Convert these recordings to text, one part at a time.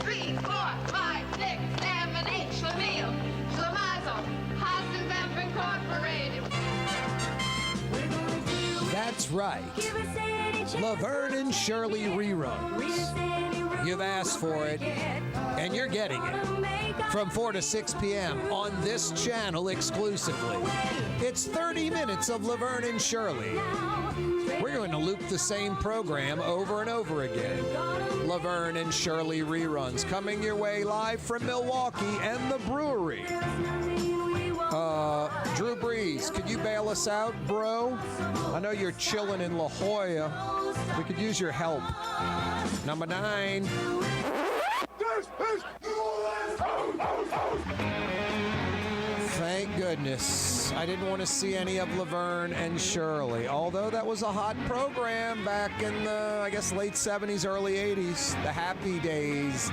3, 4, 5, 6, 7, 8. Schlemiel, Schlemazel, Hasen's Incorporated. That's right. Laverne and Shirley reruns. You've asked for it, and you're getting it. From 4 to 6 p.m. on this channel exclusively. It's 30 minutes of Laverne and Shirley. We're going to loop the same program over and over again. Laverne and Shirley reruns coming your way live from Milwaukee and the brewery. Drew Brees, could you bail us out, bro? I know you're chilling in La Jolla. We could use your help. Number 9. Thank goodness. I didn't want to see any of Laverne and Shirley, although that was a hot program back in the, I guess, late 70s, early 80s. The happy days.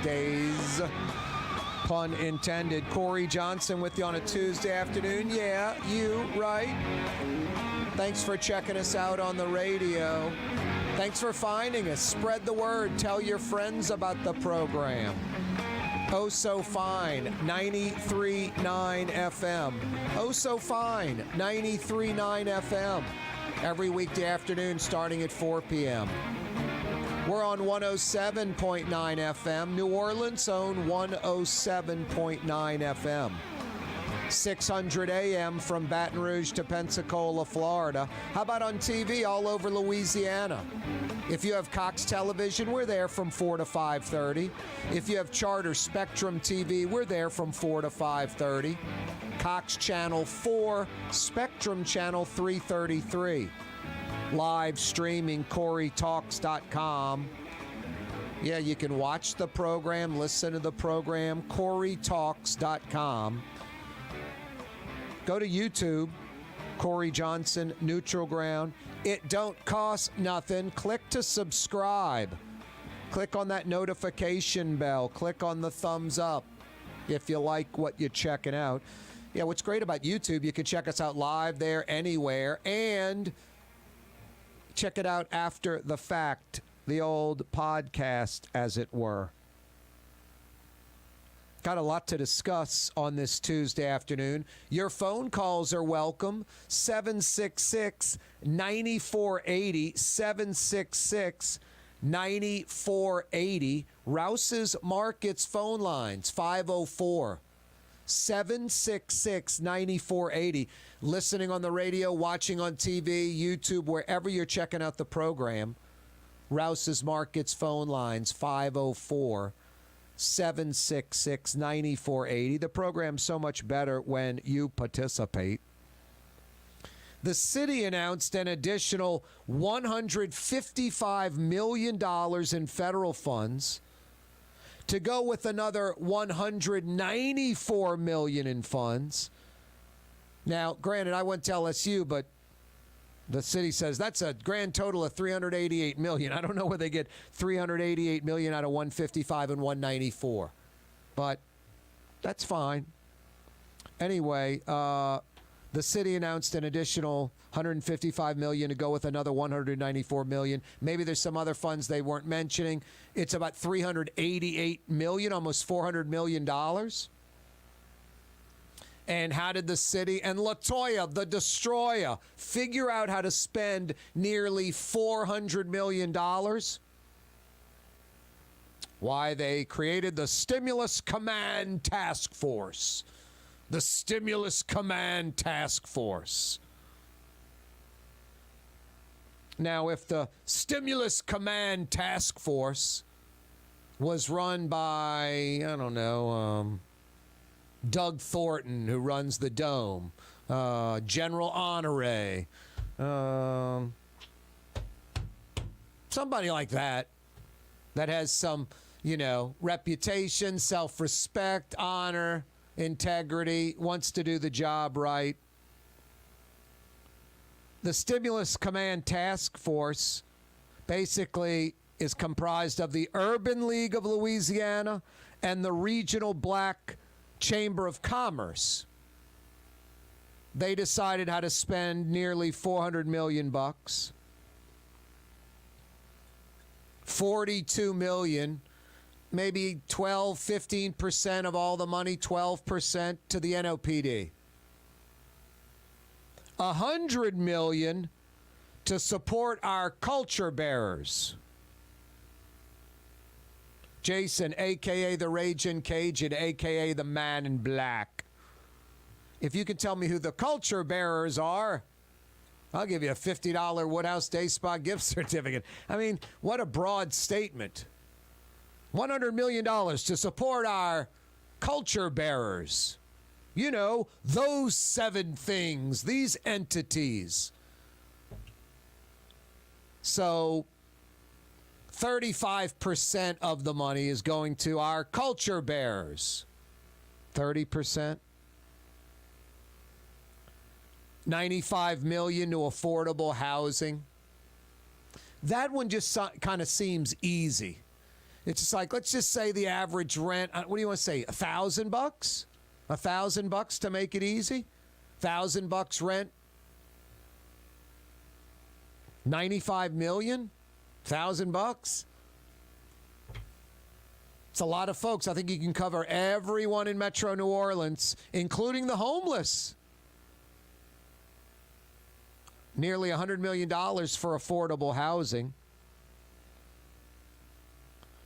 Pun intended. Corey Johnson with you on a Tuesday afternoon. Yeah, you, right? Thanks for checking us out on the radio. Thanks for finding us. Spread the word. Tell your friends about the program. Oh So Fine, 93.9 FM. Oh So Fine, 93.9 FM. Every weekday afternoon starting at 4 p.m. We're on 107.9 FM. New Orleans' own 107.9 FM. 600 AM from Baton Rouge to Pensacola, Florida. How about on TV all over Louisiana? If you have Cox Television, we're there from 4 to 5:30. If you have Charter Spectrum TV, we're there from 4 to 5:30. Cox Channel 4, Spectrum Channel 333. Live streaming, CoreyTalks.com. Yeah, you can watch the program, listen to the program, CoreyTalks.com. Go to YouTube, Corey Johnson, Neutral Ground. It don't cost nothing. Click to subscribe. Click on that notification bell. Click on the thumbs up if you like what you're checking out. Yeah, what's great about YouTube, you can check us out live there anywhere and check it out after the fact, the old podcast, as it were. Got a lot to discuss on this Tuesday afternoon. Your phone calls are welcome. 766-9480. 766-9480. Rouse's Markets phone lines, 504 766-9480. Listening on the radio, watching on TV, YouTube, wherever you're checking out the program. Rouse's Markets phone lines, 504 766-9480. The program's so much better when you participate. The city announced an additional $155 million in federal funds to go with another $194 million in funds. Now, granted, I went to LSU, but the city says that's a grand total of $388 million. I don't know where they get $388 million out of 155 and 194, but that's fine. Anyway, the city announced an additional $155 million to go with another $194 million. Maybe there's some other funds they weren't mentioning. It's about $388 million, almost $400 million. And how did the city and LaToya, the destroyer, figure out how to spend nearly $400 million? Why, they created the Stimulus Command Task Force. The Stimulus Command Task Force. Now, if the Stimulus Command Task Force was run by, I don't know, Doug Thornton, who runs the Dome, General Honore, somebody like that has some, reputation, self-respect, honor, integrity, wants to do the job right. The Stimulus Command Task Force basically is comprised of the Urban League of Louisiana and the Regional Black Chamber of Commerce. They decided how to spend nearly $400 million. $42 million maybe 12, 15% of all the money, 12% to the NOPD. $100 million to support our culture bearers. Jason, a.k.a. the Ragin' Cajun, a.k.a. the Man in Black. If you can tell me who the culture bearers are, I'll give you a $50 Woodhouse Day Spa gift certificate. I mean, what a broad statement. $100 million to support our culture bearers. You know, those 7 things, these entities. So 35% of the money is going to our culture bearers. 30%. $95 million to affordable housing. That one just kind of seems easy. It's just like, let's just say the average rent, what do you want to say, $1,000? $1,000 to make it easy? $1,000 rent? $95 million? $1,000? It's a lot of folks. I think you can cover everyone in Metro New Orleans, including the homeless. Nearly $100 million for affordable housing.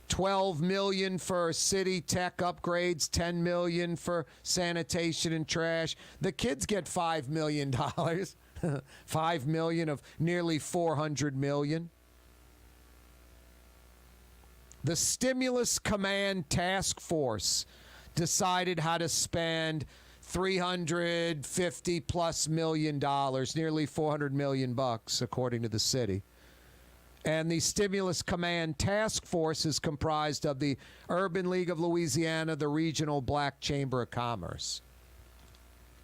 $12 million for city tech upgrades, $10 million for sanitation and trash. The kids get $5 million. $5 million of nearly $400 million. The Stimulus Command Task Force decided how to spend $350 plus million, nearly $400 million bucks, according to the city. And the Stimulus Command Task Force is comprised of the Urban League of Louisiana, the Regional Black Chamber of Commerce.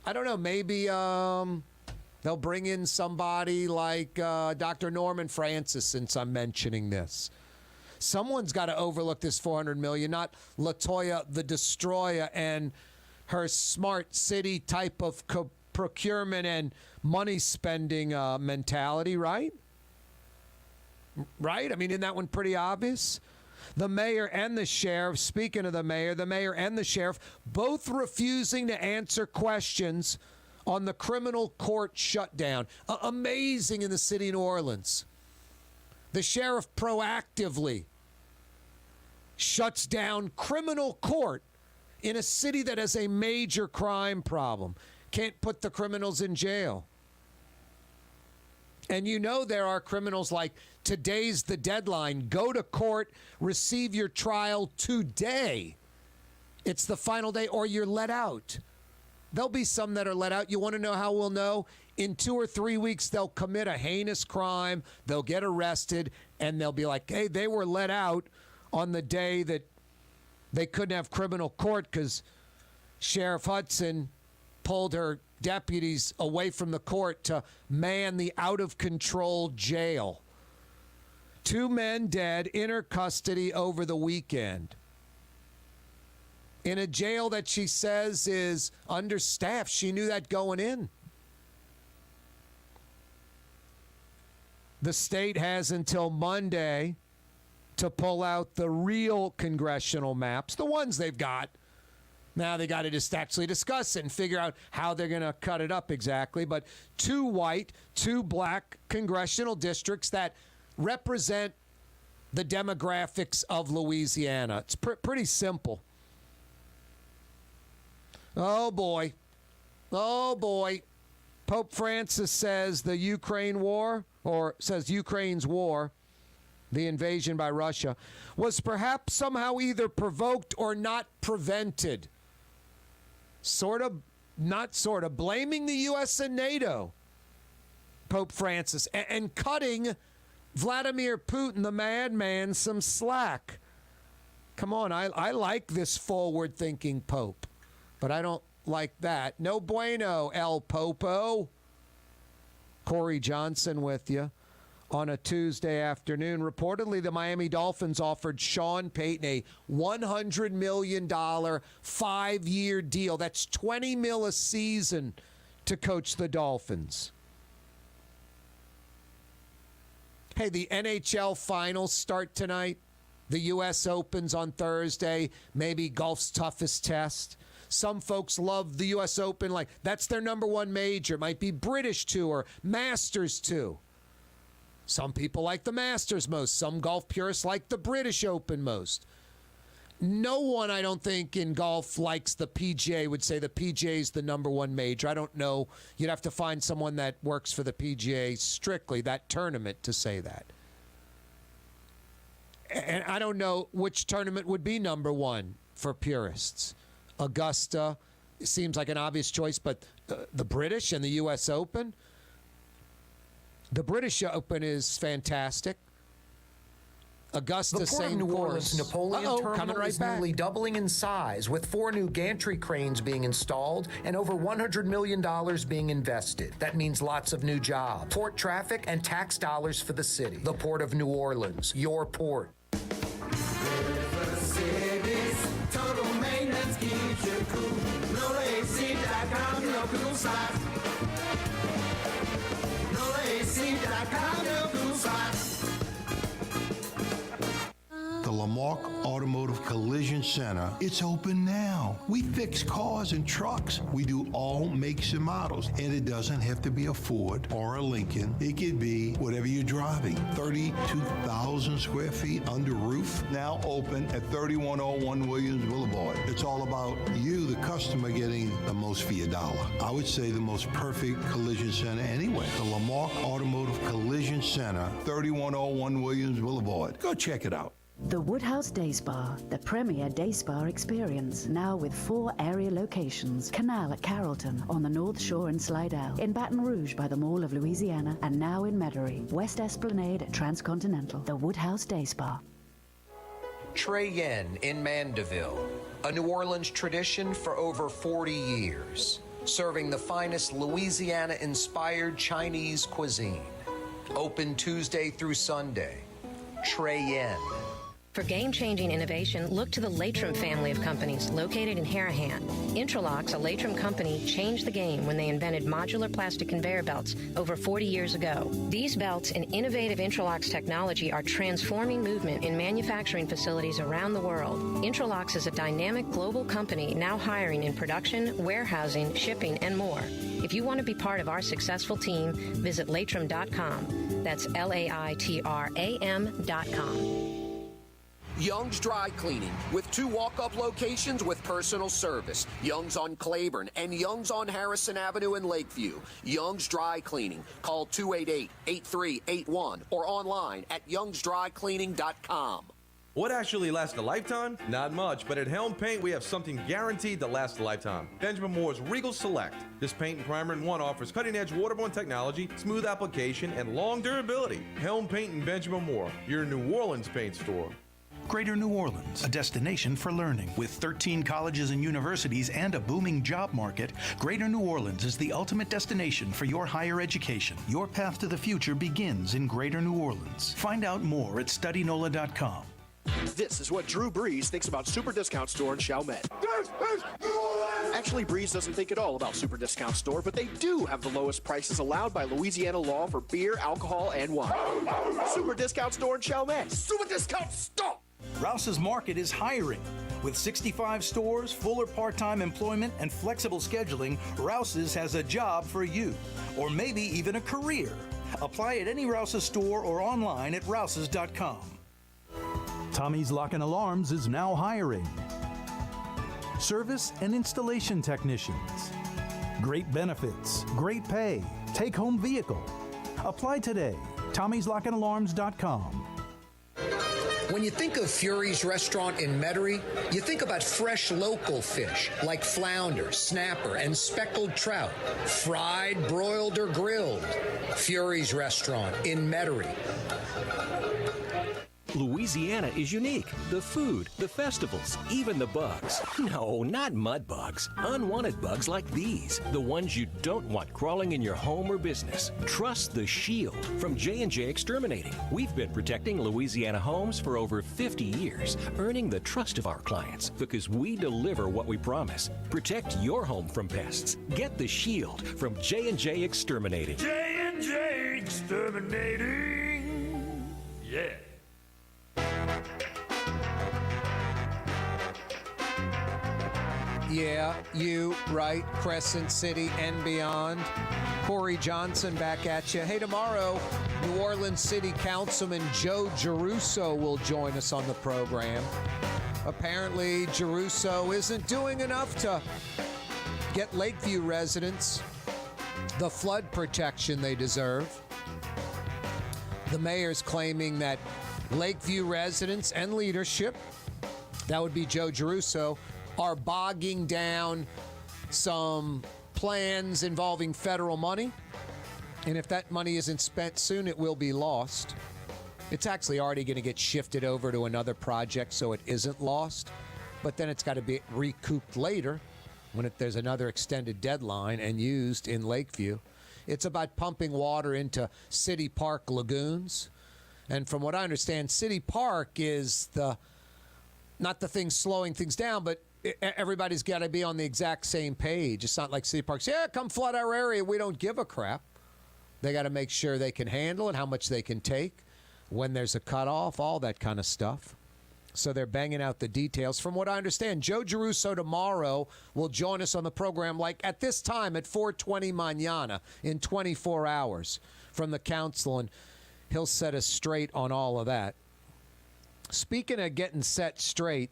I don't know, maybe they'll bring in somebody like Dr. Norman Francis, since I'm mentioning this. Someone's got to overlook this $400 million, not LaToya the Destroyer and her smart city type of procurement and money spending mentality, right? Right? I mean, isn't that one pretty obvious? The mayor and the sheriff, speaking of the mayor and the sheriff, both refusing to answer questions on the criminal court shutdown. Amazing in the city of New Orleans. The sheriff proactively shuts down criminal court in a city that has a major crime problem. Can't put the criminals in jail. And you know there are criminals like, today's the deadline. Go to court, receive your trial today. It's the final day, or you're let out. There'll be some that are let out. You want to know how we'll know? In 2 or 3 weeks, they'll commit a heinous crime. They'll get arrested, and they'll be like, hey, they were let out on the day that they couldn't have criminal court because Sheriff Hudson pulled her deputies away from the court to man the out-of-control jail. 2 men dead in her custody over the weekend. In a jail that she says is understaffed. She knew that going in. The state has until Monday to pull out the real congressional maps, the ones they've got. Now they got to just actually discuss it and figure out how they're going to cut it up exactly. But 2 white, 2 black congressional districts that represent the demographics of Louisiana. It's pretty simple. Oh, boy. Oh, boy. Pope Francis says the Ukraine war, or says Ukraine's war, the invasion by Russia, was perhaps somehow either provoked or not prevented. Sort of, not sort of, blaming the U.S. and NATO, Pope Francis, and cutting Vladimir Putin, the madman, some slack. Come on, I like this forward-thinking Pope, but I don't like that. No bueno, El Popo. Corey Johnson with you on a Tuesday afternoon. Reportedly, the Miami Dolphins offered Sean Payton a $100 million 5-year deal. That's $20 million a season to coach the Dolphins. Hey, the NHL finals start tonight. The U.S. Open's on Thursday, maybe golf's toughest test. Some folks love the U.S. Open, like that's their number one major. Might be British Tour, Masters too. Some people like the Masters most. Some golf purists like the British Open most. No one, I don't think, in golf likes the PGA, would say the PGA is the number one major. I don't know. You'd have to find someone that works for the PGA strictly, that tournament, to say that. And I don't know which tournament would be number one for purists. Augusta seems like an obvious choice, but the British and the U.S. Open? The British Open is fantastic. Augusta, the Port same of New course. Orleans Napoleon Terminal is nearly doubling in size, with 4 new gantry cranes being installed and over $100 million being invested. That means lots of new jobs, port traffic, and tax dollars for the city. The Port of New Orleans, your port. The Lamarck Automotive Collision Center, it's open now. We fix cars and trucks. We do all makes and models. And it doesn't have to be a Ford or a Lincoln. It could be whatever you're driving. 32,000 square feet under roof, now open at 3101 Williams Boulevard. It's all about you, the customer, getting the most for your dollar. I would say the most perfect collision center anyway. The Lamarck Automotive Collision Center, 3101 Williams Boulevard. Go check it out. The Woodhouse Day Spa, the premier day spa experience, now with 4 area locations. Canal at Carrollton, on the North Shore in Slidell, in Baton Rouge by the Mall of Louisiana, and now in Metairie, West Esplanade at Transcontinental. The Woodhouse Day Spa. Trey Yen in Mandeville, a New Orleans tradition for over 40 years, serving the finest Louisiana-inspired Chinese cuisine. Open Tuesday through Sunday. Trey Yen. For game-changing innovation, look to the Latrim family of companies located in Harahan. Intralocks, a Latrim company, changed the game when they invented modular plastic conveyor belts over 40 years ago. These belts and innovative Intralocks technology are transforming movement in manufacturing facilities around the world. Intralocks is a dynamic global company now hiring in production, warehousing, shipping, and more. If you want to be part of our successful team, visit Latrim.com. That's LAITRAM.com. Young's Dry Cleaning, with 2 walk-up locations with personal service. Young's on Claiborne and Young's on Harrison Avenue in Lakeview. Young's Dry Cleaning. Call 288-8381 or online at youngsdrycleaning.com. What actually lasts a lifetime? Not much, but at Helm Paint, we have something guaranteed to last a lifetime. Benjamin Moore's Regal Select. This paint and primer in one offers cutting-edge waterborne technology, smooth application, and long durability. Helm Paint and Benjamin Moore, your New Orleans paint store. Greater New Orleans, a destination for learning. With 13 colleges and universities and a booming job market, Greater New Orleans is the ultimate destination for your higher education. Your path to the future begins in Greater New Orleans. Find out more at studynola.com. This is what Drew Brees thinks about Super Discount Store in Chalmette. Actually, Brees doesn't think at all about Super Discount Store, but they do have the lowest prices allowed by Louisiana law for beer, alcohol, and wine. Super Discount Store in Chalmette. Super Discount Store! Rouse's Market is hiring. With 65 stores, full or part-time employment, and flexible scheduling, Rouse's has a job for you, or maybe even a career. Apply at any Rouse's store or online at rouses.com. Tommy's Lock and Alarms is now hiring service and installation technicians. Great benefits, great pay, take-home vehicle. Apply today. Tommy'sLockandAlarms.com. When you think of Fury's restaurant in Metairie, you think about fresh local fish like flounder, snapper, and speckled trout, fried, broiled, or grilled. Fury's restaurant in Metairie. Louisiana is unique. The food, the festivals, even the bugs. No, not mud bugs. Unwanted bugs like these. The ones you don't want crawling in your home or business. Trust the Shield from J&J Exterminating. We've been protecting Louisiana homes for over 50 years, earning the trust of our clients because we deliver what we promise. Protect your home from pests. Get the Shield from J&J Exterminating. J&J Exterminating. Yeah. Yeah, you, right, Crescent City and beyond. Corey Johnson back at you. Hey, tomorrow, New Orleans City Councilman Joe Giarrusso will join us on the program. Apparently, Giarrusso isn't doing enough to get Lakeview residents the flood protection they deserve. The mayor's claiming that Lakeview residents and leadership, that would be Joe Giarrusso, are bogging down some plans involving federal money. And if that money isn't spent soon, it will be lost. It's actually already going to get shifted over to another project so it isn't lost. But then it's got to be recouped later when there's another extended deadline and used in Lakeview. It's about pumping water into City Park lagoons. And from what I understand, City Park is not the thing slowing things down, but everybody's got to be on the exact same page. It's not like City Park's, yeah, come flood our area. We don't give a crap. They got to make sure they can handle it, how much they can take, when there's a cutoff, all that kind of stuff. So they're banging out the details. From what I understand, Joe Giarrusso tomorrow will join us on the program like at this time at 4:20 mañana in 24 hours from the council, and he'll set us straight on all of that. Speaking of getting set straight,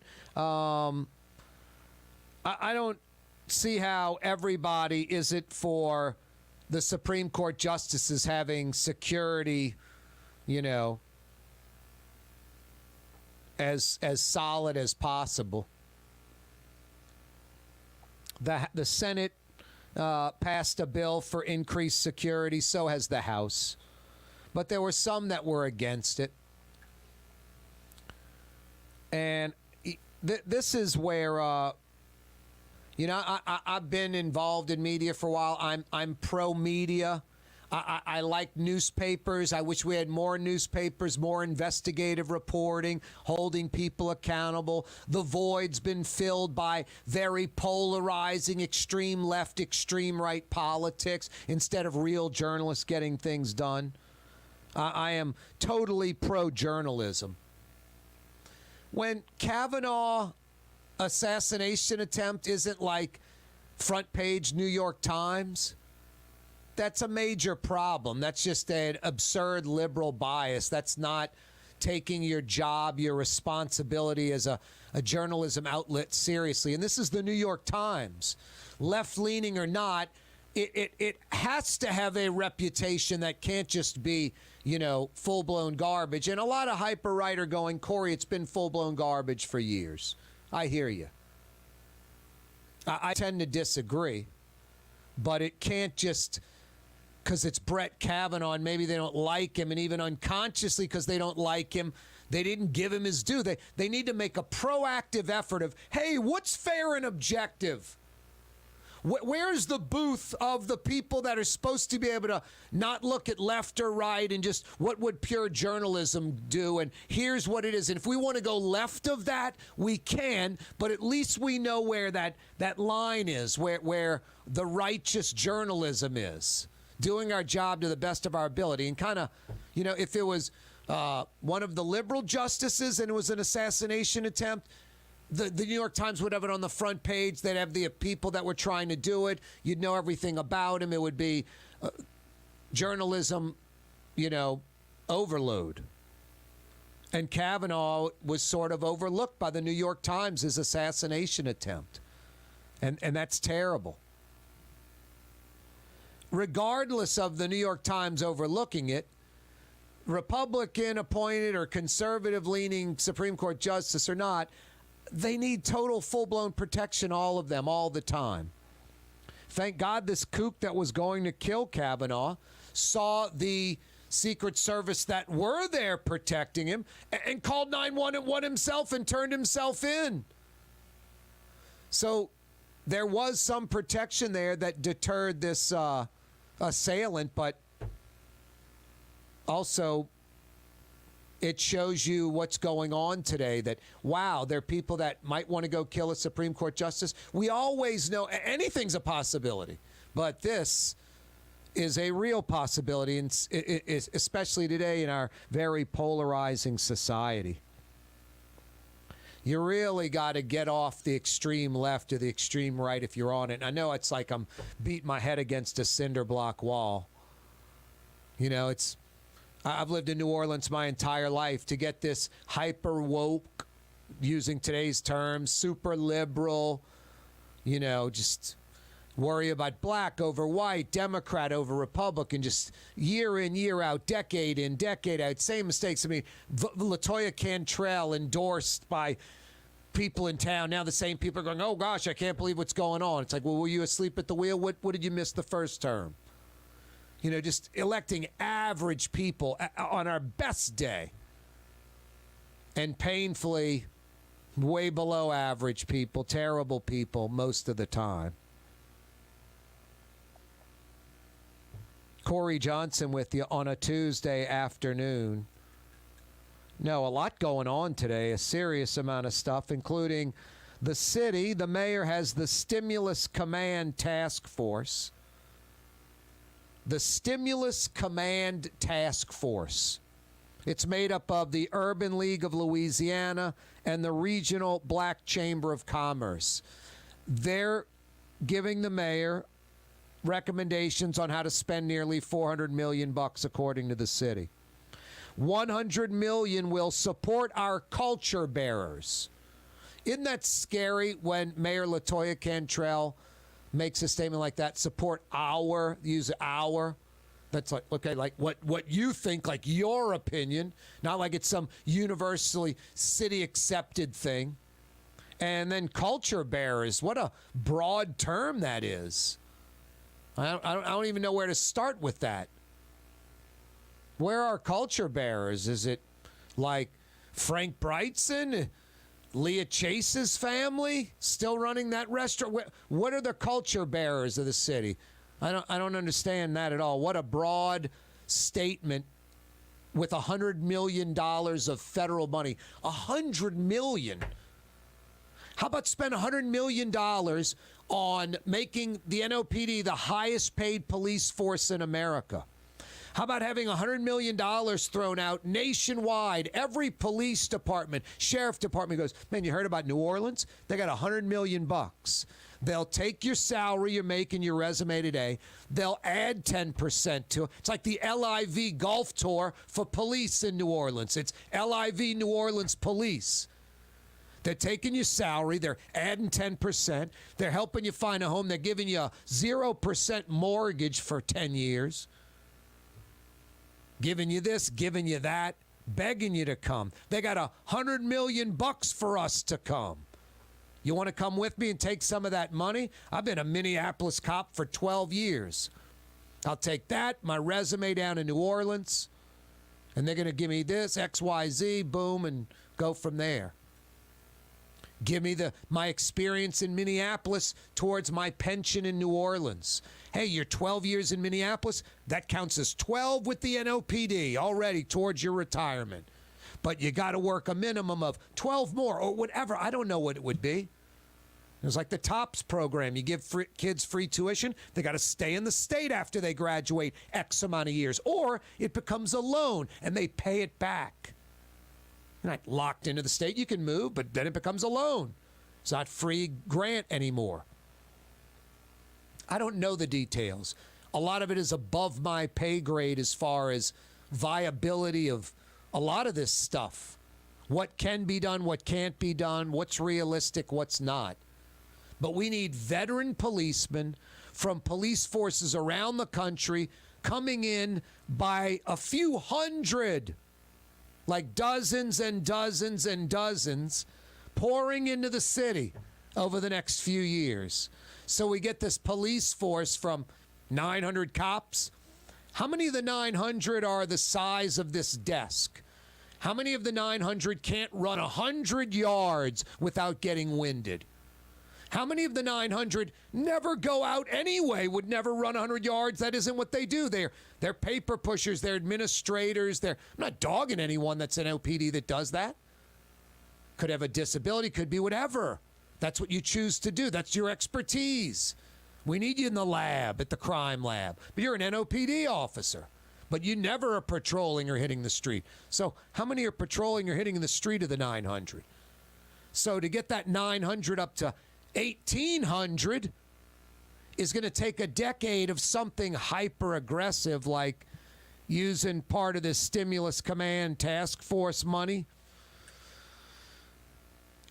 I don't see how everybody is it for the Supreme Court justices having security, as solid as possible. The Senate passed a bill for increased security, so has the House. But there were some that were against it. And this is where, I've been involved in media for a while. I'm pro-media. I like newspapers. I wish we had more newspapers, more investigative reporting, holding people accountable. The void's been filled by very polarizing extreme left, extreme right politics instead of real journalists getting things done. I am totally pro-journalism. When Kavanaugh assassination attempt isn't like front page New York Times, that's a major problem. That's just an absurd liberal bias. That's not taking your job, your responsibility as a journalism outlet seriously. And this is the New York Times. Left-leaning or not, it has to have a reputation that can't just be, full-blown garbage. And a lot of hyper-right are going, Corey, it's been full-blown garbage for years. I hear you. I tend to disagree. But it can't just, because it's Brett Kavanaugh and maybe they don't like him, and even unconsciously because they don't like him, they didn't give him his due. They need to make a proactive effort of, hey, what's fair and objective? Where's the booth of the people that are supposed to be able to not look at left or right and just what would pure journalism do? And here's what it is. And if we want to go left of that, we can, but at least we know where that line is, where the righteous journalism is. Doing our job to the best of our ability. And kind of, if it was one of the liberal justices and it was an assassination attempt, the New York Times would have it on the front page. They'd have the people that were trying to do it. You'd know everything about him. It would be journalism, overload. And Kavanaugh was sort of overlooked by the New York Times' his assassination attempt. And that's terrible. Regardless of the New York Times overlooking it, Republican appointed or conservative-leaning Supreme Court justice or not, they need total full-blown protection, all of them, all the time. Thank God this kook that was going to kill Kavanaugh saw the Secret Service that were there protecting him and called 911 himself and turned himself in. So there was some protection there that deterred this assailant, but also it shows you what's going on today, that, wow, there are people that might want to go kill a Supreme Court justice. We always know anything's a possibility, but this is a real possibility, and especially today in our very polarizing society. You really got to get off the extreme left or the extreme right if you're on it. And I know it's like I'm beating my head against a cinder block wall. You know, I've lived in New Orleans my entire life. To get this hyper woke, using today's terms, super liberal, you know, just worry about black over white, Democrat over Republican, just year in, year out, decade in, decade out, same mistakes. I mean, LaToya Cantrell endorsed by people in town. Now the same people are going, oh gosh, I can't believe what's going on. It's like, well, were you asleep at the wheel? What did you miss the first term? You know, just electing average people on our best day. And painfully way below average people, terrible people most of the time. Corey Johnson with you on a Tuesday afternoon. No, a lot going on today, a serious amount of stuff, including the city. The mayor has the Stimulus Command Task Force. The Stimulus Command Task Force. It's made up of the Urban League of Louisiana and the Regional Black Chamber of Commerce. They're giving the mayor recommendations on how to spend nearly $400 million according to the city. $100 million will support our culture bearers. Isn't that scary when Mayor LaToya Cantrell makes a statement like that? Support use our. That's like, okay, like what you think, like your opinion, not like it's some universally city accepted thing. And then culture bearers, what a broad term that is. I don't even know where to start with that. Where are culture bearers? Is it like Frank Brightson, Leah Chase's family still running that restaurant? What are the culture bearers of the city? I don't understand that at all. What a broad statement with $100 million of federal money. $100 million. How about spend $100 million on making the NOPD the highest paid police force in America? How about having $100 million thrown out nationwide? Every police department, sheriff department goes, man, you heard about New Orleans? They got $100 million. They'll take your salary you're making, your resume today. They'll add 10% to it. It's like the LIV golf tour for police in New Orleans. It's LIV New Orleans Police. They're taking your salary. They're adding 10%. They're helping you find a home. They're giving you a 0% mortgage for 10 years. Giving you this, giving you that, begging you to come. They got $100 million for us to come. You want to come with me and take some of that money? I've been a Minneapolis cop for 12 years. I'll take that, my resume down in New Orleans, and they're going to give me this, XYZ, boom, and go from there. Give me my experience in Minneapolis towards my pension in New Orleans. Hey, you're 12 years in Minneapolis. That counts as 12 with the NOPD already towards your retirement. But you got to work a minimum of 12 more or whatever. I don't know what it would be. It was like the TOPS program. You give kids free tuition. They got to stay in the state after they graduate X amount of years. Or it becomes a loan and they pay it back. You're not locked into the state. You can move, but then it becomes a loan. It's not free grant anymore. I don't know the details. A lot of it is above my pay grade as far as viability of a lot of this stuff. What can be done, what can't be done, what's realistic, what's not. But we need veteran policemen from police forces around the country coming in by a few hundred. Like dozens and dozens and dozens pouring into the city over the next few years. So we get this police force from 900 cops. How many of the 900 are the size of this desk? How many of the 900 can't run 100 yards without getting winded? How many of the 900 never go out anyway, would never run 100 yards? That isn't what they do. They're paper pushers. They're administrators. I'm not dogging anyone that's an OPD that does that. Could have a disability, could be whatever. That's what you choose to do. That's your expertise. We need you in the lab, at the crime lab. But you're an NOPD officer. But you never are patrolling or hitting the street. So how many are patrolling or hitting the street of the 900? So to get that 900 up to 1,800 is going to take a decade of something hyper-aggressive like using part of this stimulus command task force money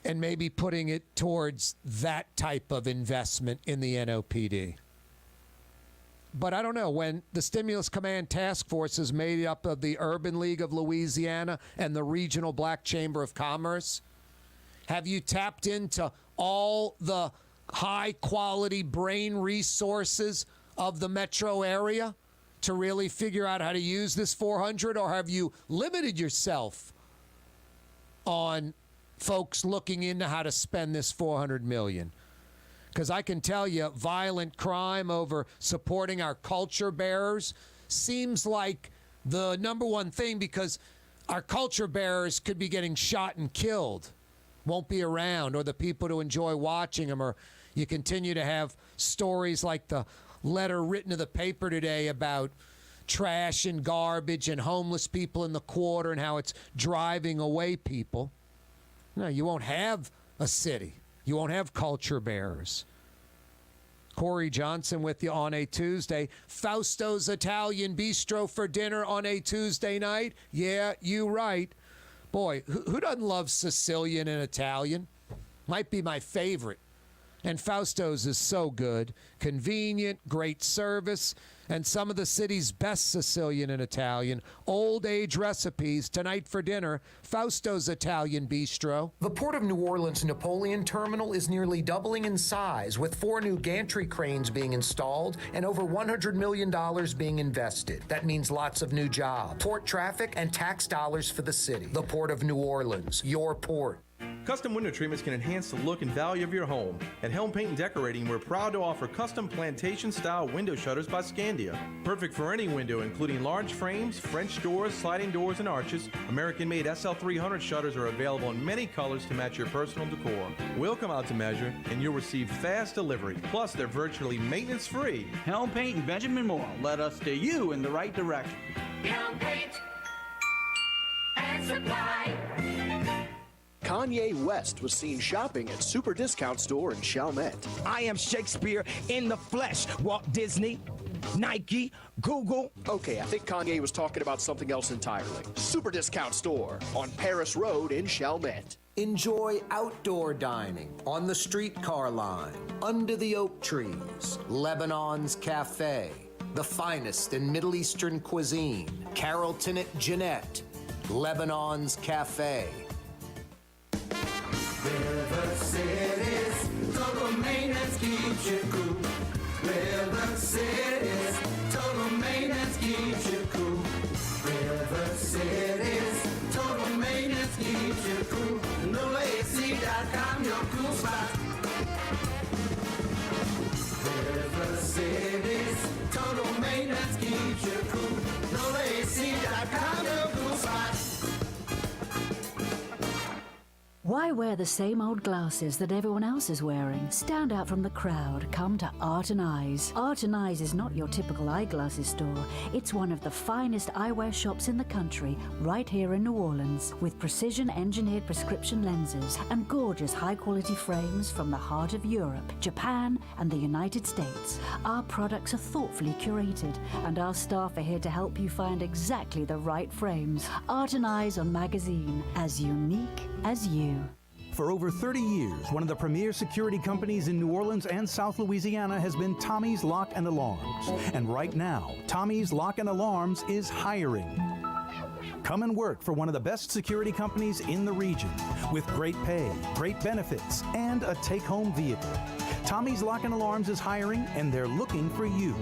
and maybe putting it towards that type of investment in the NOPD. But I don't know, when the Stimulus Command Task Force is made up of the Urban League of Louisiana and the Regional Black Chamber of Commerce, have you tapped into all the high-quality brain resources of the metro area to really figure out how to use this 400, or have you limited yourself on folks looking into how to spend this $400 million? Because I can tell you, violent crime over supporting our culture bearers seems like the number one thing, because our culture bearers could be getting shot and killed, won't be around, or the people to enjoy watching them, or you continue to have stories like the letter written to the paper today about trash and garbage and homeless people in the quarter and how it's driving away people. No, you won't have a city. You won't have culture bearers. Corey Johnson with you on a Tuesday. Fausto's Italian Bistro for dinner on a Tuesday night. Yeah, you right. Boy, who doesn't love Sicilian and Italian? Might be my favorite. And Fausto's is so good. Convenient, great service, and some of the city's best Sicilian and Italian. Old age recipes tonight for dinner. Fausto's Italian Bistro. The Port of New Orleans Napoleon Terminal is nearly doubling in size, with 4 new gantry cranes being installed and over $100 million being invested. That means lots of new jobs, port traffic, and tax dollars for the city. The Port of New Orleans, your port. Custom window treatments can enhance the look and value of your home. At Helm Paint and Decorating, we're proud to offer custom plantation-style window shutters by Scandia. Perfect for any window, including large frames, French doors, sliding doors, and arches. American-made SL300 shutters are available in many colors to match your personal decor. We'll come out to measure, and you'll receive fast delivery. Plus, they're virtually maintenance-free. Helm Paint and Benjamin Moore led us steer you in the right direction. Helm Paint and Supply. Kanye West was seen shopping at Super Discount Store in Chalmette. I am Shakespeare in the flesh. Walt Disney, Nike, Google. Okay, I think Kanye was talking about something else entirely. Super Discount Store on Paris Road in Chalmette. Enjoy outdoor dining on the streetcar line, under the oak trees, Lebanon's Cafe, the finest in Middle Eastern cuisine, Carrollton at Jeanette, Lebanon's Cafe. River City's total maintenance keeps you cool. River City's total maintenance keeps you cool. River City's total maintenance keeps you cool. NoAC.com, your cool spot. River City's total maintenance keeps you cool. NoAC.com, your cool spot. Why wear the same old glasses that everyone else is wearing? Stand out from the crowd. Come to Art and Eyes. Art and Eyes is not your typical eyeglasses store. It's one of the finest eyewear shops in the country, right here in New Orleans, with precision-engineered prescription lenses and gorgeous high-quality frames from the heart of Europe, Japan, and the United States. Our products are thoughtfully curated, and our staff are here to help you find exactly the right frames. Art and Eyes on Magazine, as unique as you. For over 30 years, one of the premier security companies in New Orleans and South Louisiana has been Tommy's Lock and Alarms. And right now, Tommy's Lock and Alarms is hiring. Come and work for one of the best security companies in the region, with great pay, great benefits, and a take-home vehicle. Tommy's Lock and Alarms is hiring, and they're looking for you.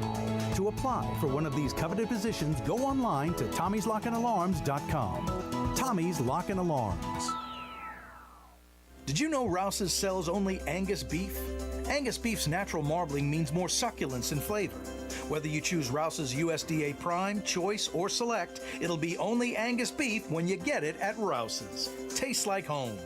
To apply for one of these coveted positions, go online to tommyslockанdalarms.com. Tommy's Lock and Alarms. Did you know Rouse's sells only Angus beef? Angus beef's natural marbling means more succulence and flavor. Whether you choose Rouse's USDA Prime, Choice, or Select, it'll be only Angus beef when you get it at Rouse's. Tastes like home.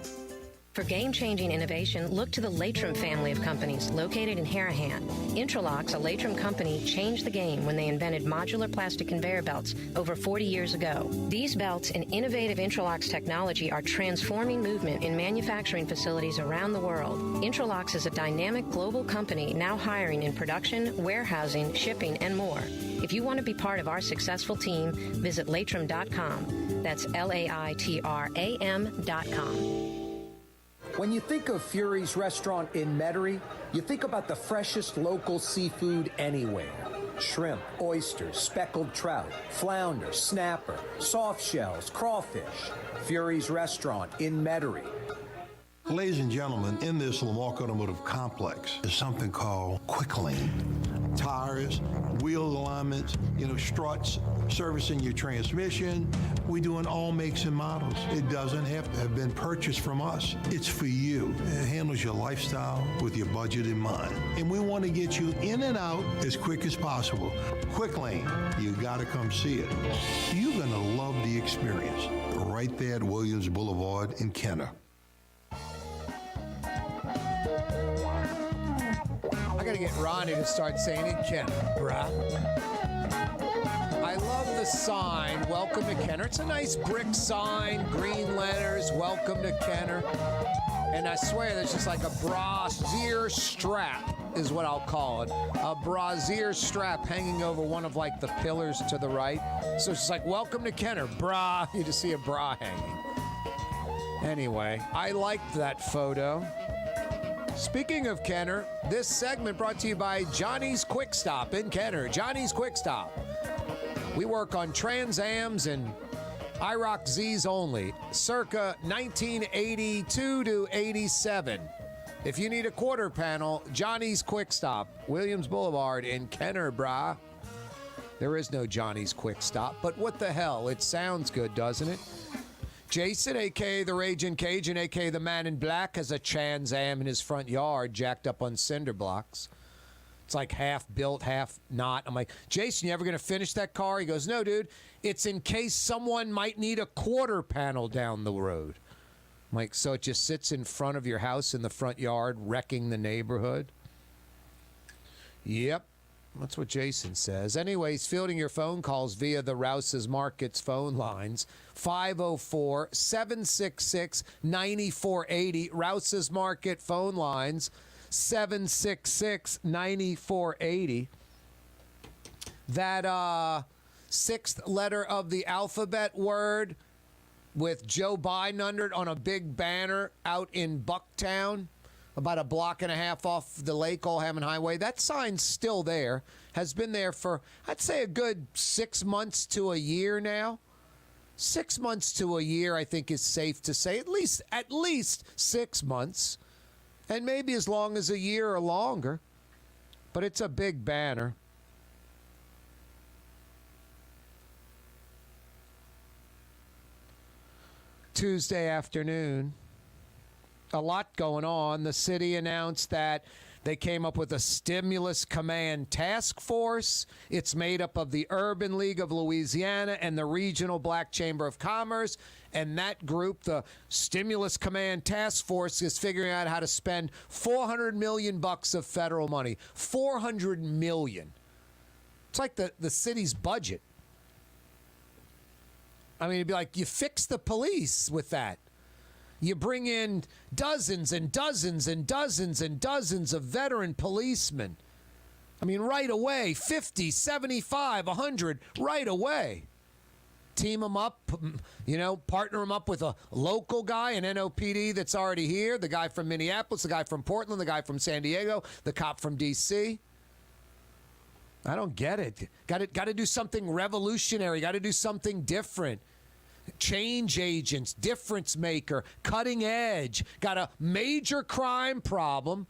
For game-changing innovation, look to the LaToya family of companies located in Harahan. Interlocks, a LaToya company, changed the game when they invented modular plastic conveyor belts over 40 years ago. These belts and innovative Interlocks technology are transforming movement in manufacturing facilities around the world. Interlocks is a dynamic global company now hiring in production, warehousing, shipping, and more. If you want to be part of our successful team, visit latram.com. That's LAITRAM.com. When you think of Fury's restaurant in Metairie, you think about the freshest local seafood anywhere. Shrimp, oysters, speckled trout, flounder, snapper, soft shells, crawfish. Fury's restaurant in Metairie. Ladies and gentlemen, in this Lamarck Automotive Complex is something called Quick Lane. Tires, wheel alignments, struts, servicing your transmission. We do in all makes and models. It doesn't have to have been purchased from us. It's for you. It handles your lifestyle with your budget in mind. And we want to get you in and out as quick as possible. Quick Lane, you got to come see it. You're going to love the experience. Right there at Williams Boulevard in Kenner. I gotta get Ronnie to start saying it, Kenner, bruh. I love the sign, welcome to Kenner. It's a nice brick sign, green letters, welcome to Kenner. And I swear there's just like a brassiere strap is what I'll call it. A brassiere strap hanging over one of like the pillars to the right. So it's just like, welcome to Kenner, brah. You just see a bra hanging. Anyway, I liked that photo. Speaking of Kenner, this segment brought to you by Johnny's Quick Stop in Kenner. Johnny's Quick Stop. We work on Trans Ams and IROC Zs only, circa 1982 to 87. If you need a quarter panel, Johnny's Quick Stop, Williams Boulevard in Kenner, brah. There is no Johnny's Quick Stop, but what the hell? It sounds good, doesn't it? Jason, a.k.a. the Raging Cajun, a.k.a. the Man in Black, has a Trans Am in his front yard jacked up on cinder blocks. It's like half built, half not. I'm like, Jason, you ever going to finish that car? He goes, no, dude. It's in case someone might need a quarter panel down the road. I'm like, so it just sits in front of your house in the front yard, wrecking the neighborhood? Yep. That's what Jason says. Anyways, fielding your phone calls via the Rouse's Markets phone lines, 504-766-9480. Rouse's Market phone lines, 766-9480. That sixth letter of the alphabet word with Joe Biden under it on a big banner out in Bucktown, about a block and a half off the Lake Oldhammon Highway. That sign's still there, has been there for, I'd say, a good 6 months to a year now. 6 months to a year, I think, is safe to say. At least 6 months, and maybe as long as a year or longer. But it's a big banner. Tuesday afternoon. A lot going on. The city announced that they came up with a stimulus command task force. It's made up of the Urban League of Louisiana and the Regional Black Chamber of Commerce. And that group, the Stimulus Command Task Force, is figuring out how to spend $400 million of federal money. $400 million. It's like the city's budget. I mean, it'd be like you fix the police with that. You bring in dozens and dozens and dozens and dozens of veteran policemen. I mean, right away, 50, 75, 100, right away. Team them up, partner them up with a local guy, an NOPD that's already here, the guy from Minneapolis, the guy from Portland, the guy from San Diego, the cop from D.C. I don't get it. Got to do something revolutionary. Got to do something different. Change agents, difference maker, cutting edge, got a major crime problem,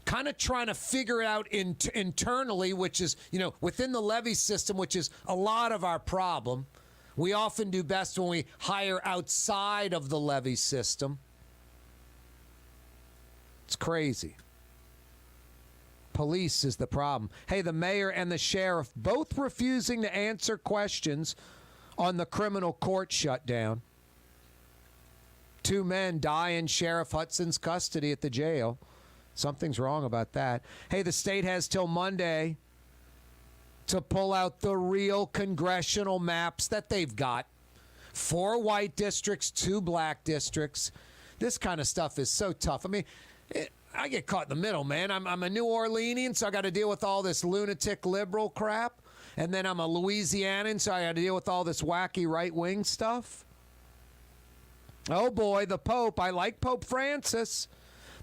kind of trying to figure it out internally, which is, within the levy system, which is a lot of our problem. We often do best when we hire outside of the levy system. It's crazy. Police is the problem. Hey, the mayor and the sheriff both refusing to answer questions on the criminal court shutdown. 2 men die in Sheriff Hudson's custody at the jail. Something's wrong about that. Hey, the state has till Monday to pull out the real congressional maps that they've got. 4 white districts, 2 black districts. This kind of stuff is so tough. I mean, I get caught in the middle, man. I'm a New Orleanian, so I got to deal with all this lunatic liberal crap. And then I'm a Louisianan, so I got to deal with all this wacky right-wing stuff. Oh, boy, the Pope. I like Pope Francis.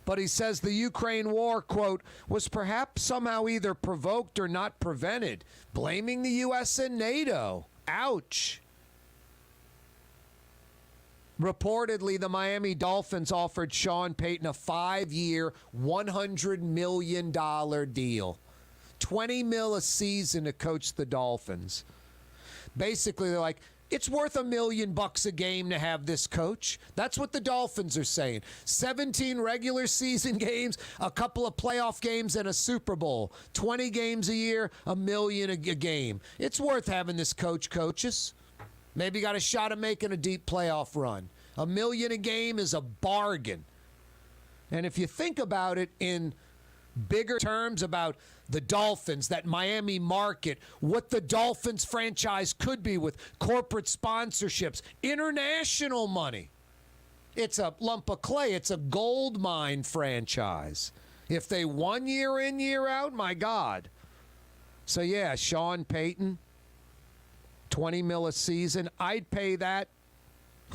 But he says the Ukraine war, quote, was perhaps somehow either provoked or not prevented, blaming the U.S. and NATO. Ouch. Reportedly, the Miami Dolphins offered Sean Payton a 5-year, $100 million deal. $20 million a season to coach the Dolphins. Basically, they're like, it's worth $1 million a game to have this coach. That's what the Dolphins are saying. 17 regular season games, a couple of playoff games, and a Super Bowl. 20 games a year, $1 million a game. It's worth having this coach, coaches. Maybe got a shot at making a deep playoff run. $1 million a game is a bargain. And if you think about it in bigger terms about the Dolphins, that Miami market, what the Dolphins franchise could be with corporate sponsorships, international money. It's a lump of clay. It's a gold mine franchise. If they won year in, year out, my God. So, yeah, Sean Payton, $20 million a season. I'd pay that.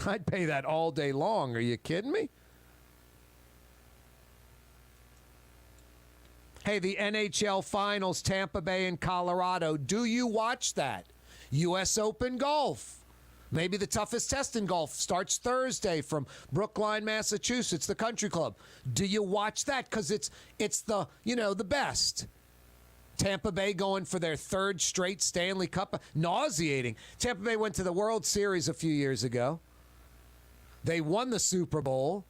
I'd pay that all day long. Are you kidding me? Hey, the NHL Finals, Tampa Bay and Colorado. Do you watch that? U.S. Open golf. Maybe the toughest test in golf starts Thursday from Brookline, Massachusetts, the country club. Do you watch that? Because it's the, the best. Tampa Bay going for their 3rd straight Stanley Cup. Nauseating. Tampa Bay went to the World Series a few years ago. They won the Super Bowl.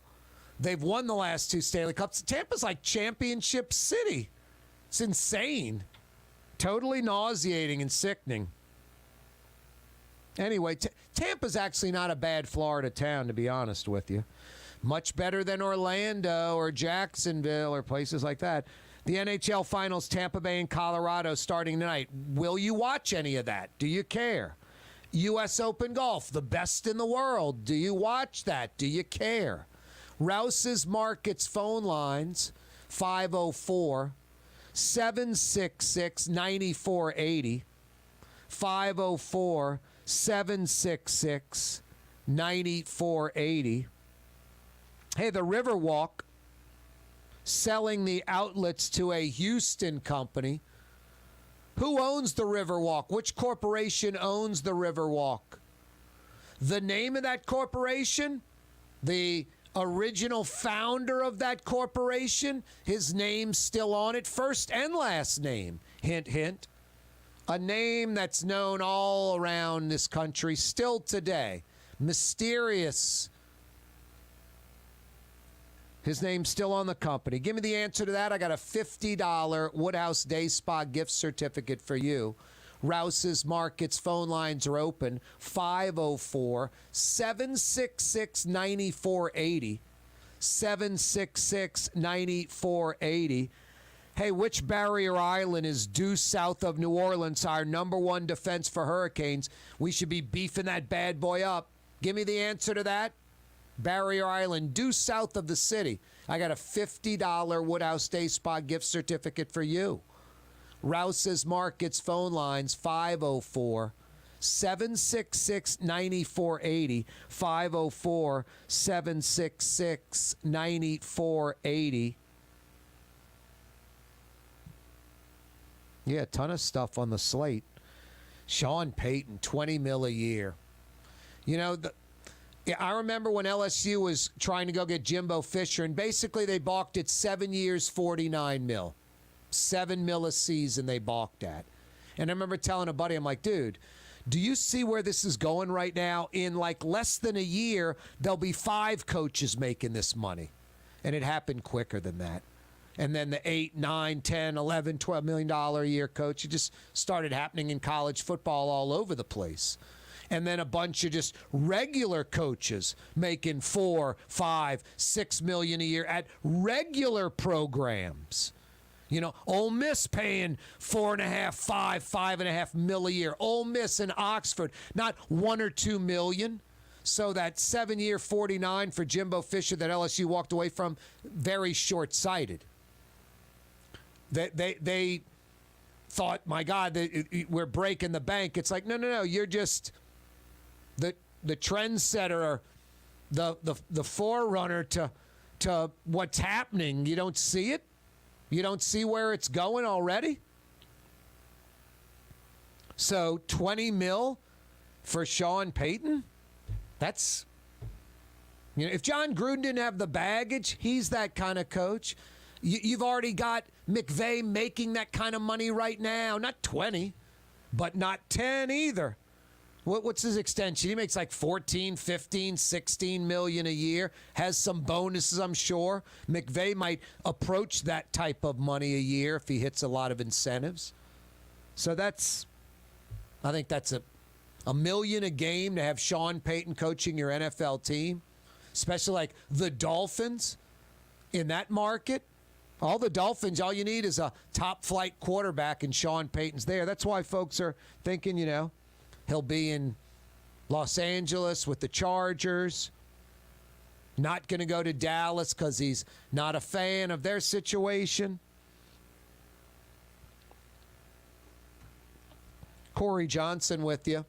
They've won the last 2 Stanley Cups. Tampa's like championship city. It's insane. Totally nauseating and sickening. Anyway, Tampa's actually not a bad Florida town, to be honest with you. Much better than Orlando or Jacksonville or places like that. The NHL Finals, Tampa Bay and Colorado starting tonight. Will you watch any of that? Do you care? U.S. Open golf, the best in the world. Do you watch that? Do you care? Rouse's Markets phone lines, 504-766-9480. 504-766-9480. Hey, the Riverwalk selling the outlets to a Houston company. Who owns the Riverwalk? Which corporation owns the Riverwalk? The name of that corporation? The original founder of that corporation? His name's still on it, first and last name. Hint, hint. A name that's known all around this country still today. Mysterious. His name's still on the company. Give me the answer to that. I got a $50 Woodhouse Day Spa gift certificate for you. Rouse's Markets phone lines are open. 504-766-9480. 766-9480. Hey, which barrier island is due south of New Orleans, our #1 defense for hurricanes? We should be beefing that bad boy up. Give me the answer to that. Barrier Island, due south of the city. I got a $50 Woodhouse Day Spa gift certificate for you. Rouse's Markets phone lines, 504-766-9480. 504-766-9480. Yeah, a ton of stuff on the slate. Sean Payton, $20 million a year. I remember when LSU was trying to go get Jimbo Fisher, and basically they balked at 7 years, $49 million. $7 million a season they balked at. And I remember telling a buddy, I'm like, dude, do you see where this is going right now? In like less than a year, there'll be 5 coaches making this money. And it happened quicker than that. And then the 8, 9, 10, 11, $12 million a year coach, it just started happening in college football all over the place. and then a bunch of just regular coaches making $4, $5, $6 million a year at regular programs. You know, Ole Miss paying $4.5, $5.5 million a year. Ole Miss and Oxford, not $1 or $2 million. So that 7-year $49 for Jimbo Fisher that LSU walked away from, very short-sighted. They thought, my God, we're breaking the bank. It's like, no, you're just the trendsetter, the forerunner to what's happening. You don't see it? You don't see where it's going already? So $20 million for Sean Payton? That's, you know, if John Gruden didn't have the baggage, he's that kind of coach. You've already got McVay making that kind of money right now. Not 20, but not 10 either. What's his extension? He makes like 14, 15, 16 million a year. Has some bonuses, I'm sure. McVay might approach that type of money a year if he hits a lot of incentives. So I think that's $1 million a game to have Sean Payton coaching your NFL team, especially like the Dolphins in that market. All the Dolphins, all you need is a top-flight quarterback, and Sean Payton's there. That's why folks are thinking, you know, he'll be in Los Angeles with the Chargers. Not going to go to Dallas because he's not a fan of their situation. Corey Johnson with you.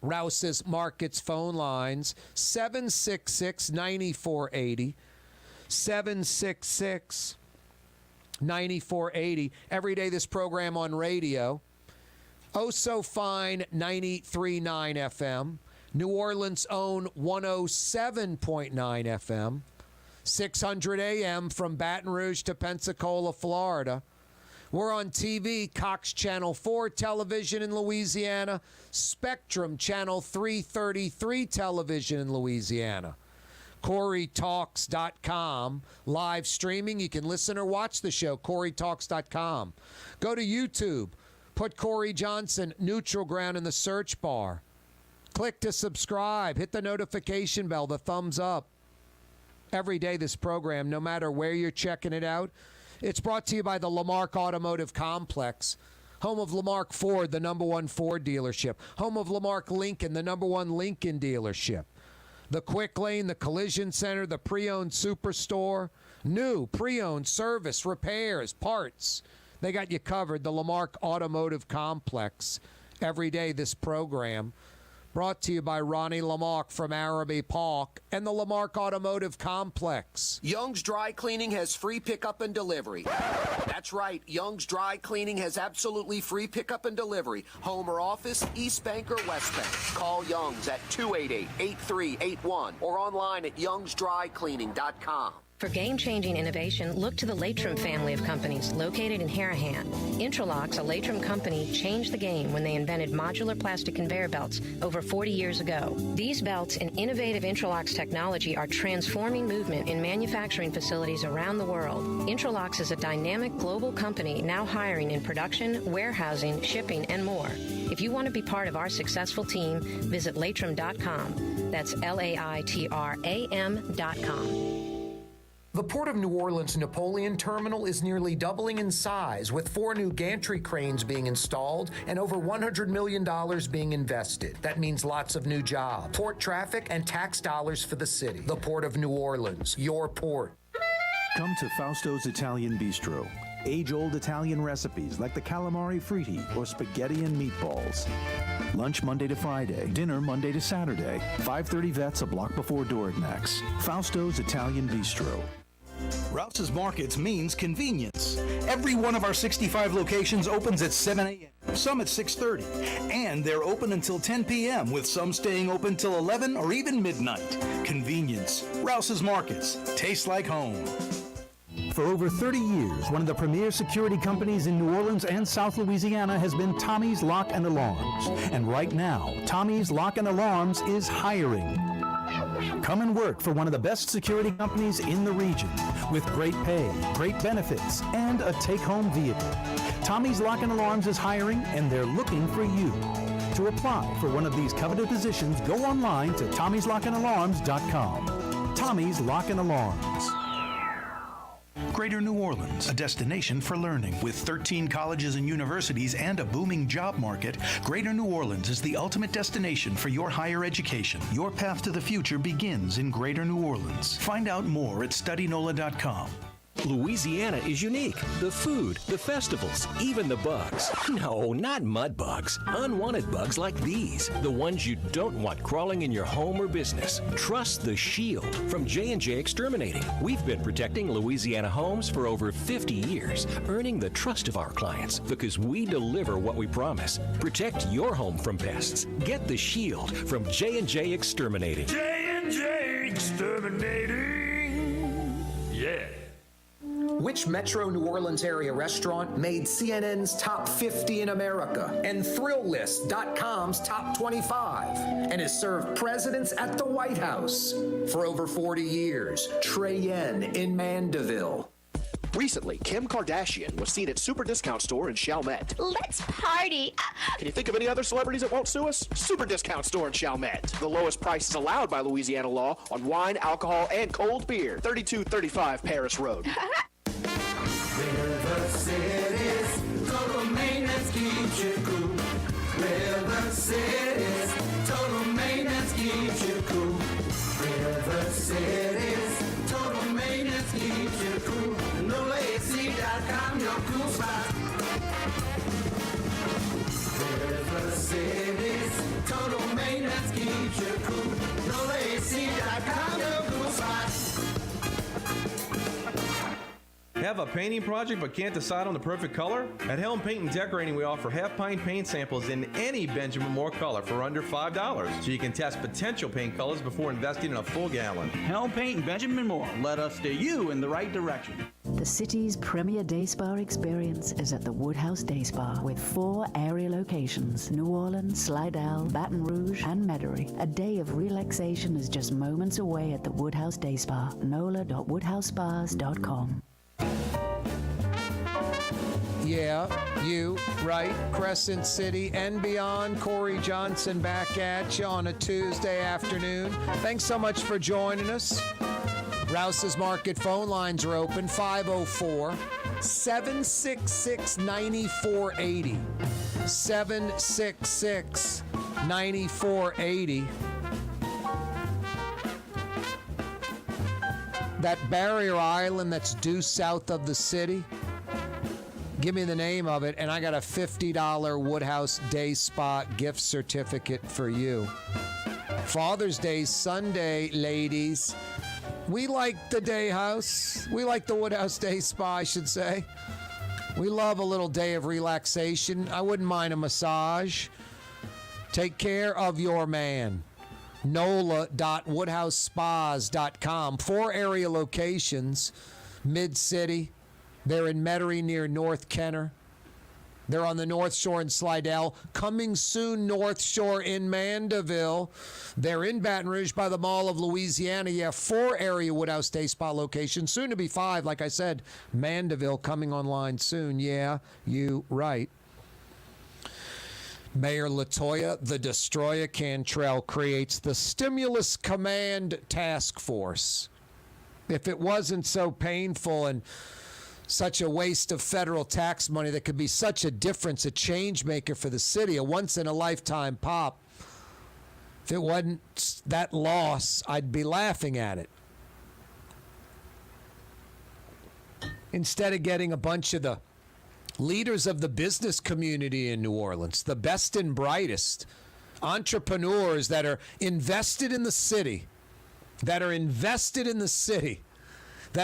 Rouse's Markets phone lines, 766-9480. 766-9480. Every day this program on radio. Oh so fine 93.9 FM. New Orleans' own 107.9 FM. 600 AM from Baton Rouge to Pensacola, Florida. We're on TV, Cox Channel 4 television in Louisiana, Spectrum Channel 333 television in Louisiana. CoreyTalks.com, live streaming. You can listen or watch the show, CoreyTalks.com. Go to YouTube, put Corey Johnson, Neutral Ground in the search bar. Click to subscribe, hit the notification bell, the thumbs up. Every day this program, no matter where you're checking it out. It's brought to you by the Lamarck Automotive Complex, home of Lamarck Ford, the #1 Ford dealership, home of Lamarck Lincoln, the #1 Lincoln dealership, the Quick Lane, the Collision Center, the Pre-Owned Superstore, new pre-owned service, repairs, parts. They got you covered, the Lamarck Automotive Complex. Every day this program brought to you by Ronnie Lamarck from Araby Park and the Lamarck Automotive Complex. Young's Dry Cleaning has free pickup and delivery. That's right, Young's Dry Cleaning has absolutely free pickup and delivery. Home or office, East Bank or West Bank. Call Young's at 288-8381 or online at youngsdrycleaning.com. For game-changing innovation, look to the LaToya family of companies located in Harahan. Intralocks, a LaToya company, changed the game when they invented modular plastic conveyor belts over 40 years ago. These belts and innovative Intralocks technology are transforming movement in manufacturing facilities around the world. Intralocks is a dynamic global company now hiring in production, warehousing, shipping, and more. If you want to be part of our successful team, visit latram.com. That's LAITRAM.com. The Port of New Orleans Napoleon Terminal is nearly doubling in size, with 4 new gantry cranes being installed and over $100 million being invested. That means lots of new jobs, port traffic, and tax dollars for the city. The Port of New Orleans, your port. Come to Fausto's Italian Bistro. Age-old Italian recipes like the calamari fritti or spaghetti and meatballs. Lunch Monday to Friday, dinner Monday to Saturday. 530 Vets, a block before Dorignax. Fausto's Italian Bistro. Rouse's Markets means convenience. Every one of our 65 locations opens at 7 a.m., some at 6:30, and they're open until 10 p.m., with some staying open till 11 or even midnight. Convenience. Rouse's Markets. Tastes like home. For over 30 years, one of the premier security companies in New Orleans and South Louisiana has been Tommy's Lock and Alarms. And right now, Tommy's Lock and Alarms is hiring. Come and work for one of the best security companies in the region, with great pay, great benefits, and a take-home vehicle. Tommy's Lock and Alarms is hiring, and they're looking for you. To apply for one of these coveted positions, go online to Tommy'sLockandAlarms.com. Tommy's Lock and Alarms. Greater New Orleans, a destination for learning. With 13 colleges and universities and a booming job market, Greater New Orleans is the ultimate destination for your higher education. Your path to the future begins in Greater New Orleans. Find out more at studynola.com. Louisiana is unique. The food, the festivals, even the bugs. No, not mud bugs. Unwanted bugs like these. The ones you don't want crawling in your home or business. Trust the Shield from J&J Exterminating. We've been protecting Louisiana homes for over 50 years, earning the trust of our clients because we deliver what we promise. Protect your home from pests. Get the Shield from J&J Exterminating. J&J Exterminating. Yeah. Which Metro New Orleans area restaurant made CNN's top 50 in America and ThrillList.com's top 25 and has served presidents at the White House for over 40 years? Trey Yen in Mandeville. Recently, Kim Kardashian was seen at Super Discount Store in Chalmette. Let's party. Can you think of any other celebrities that won't sue us? Super Discount Store in Chalmette. The lowest prices allowed by Louisiana law on wine, alcohol, and cold beer. 3235 Paris Road. River City's total maintenance keeps you cool. River City's total maintenance keeps you cool. River City's total maintenance keeps you cool. NolaAC.com, your cool spot. River City's total maintenance keeps you cool. NolaAC.com, your cool spot. Have a painting project but can't decide on the perfect color? At Helm Paint and Decorating, we offer half-pint paint samples in any Benjamin Moore color for under $5, so you can test potential paint colors before investing in a full gallon. Helm Paint and Benjamin Moore. Let us steer you in the right direction. The city's premier day spa experience is at the Woodhouse Day Spa with 4 area locations: New Orleans, Slidell, Baton Rouge, and Metairie. A day of relaxation is just moments away at the Woodhouse Day Spa. NOLA.WoodhouseSpas.com. Yeah, you, right. Crescent City and beyond. Corey Johnson back at you on a Tuesday afternoon. Thanks so much for joining us. Rouse's Market phone lines are open, 504-766-9480. 766-9480. That barrier island that's due south of the city, give me the name of it, and I got a $50 Woodhouse Day Spa gift certificate for you. Father's Day Sunday, ladies. We like the Day House. We like the Woodhouse Day Spa, I should say. We love a little day of relaxation. I wouldn't mind a massage. Take care of your man. NOLA.WoodhouseSpas.com. 4 area locations. Mid-City. They're in Metairie near North Kenner. They're on the North Shore in Slidell. Coming soon, North Shore in Mandeville. They're in Baton Rouge by the Mall of Louisiana. Yeah, 4 area Woodhouse Day Spa locations. Soon to be 5, like I said. Mandeville coming online soon. Yeah, you right. Mayor LaToya, the Destroyer Cantrell, creates the Stimulus Command Task Force. If it wasn't so painful and such a waste of federal tax money that could be such a difference, a change maker for the city, a once-in-a-lifetime pop, if it wasn't that loss, I'd be laughing at it. Instead of getting a bunch of the leaders of the business community in New Orleans, the best and brightest entrepreneurs that are invested in the city, that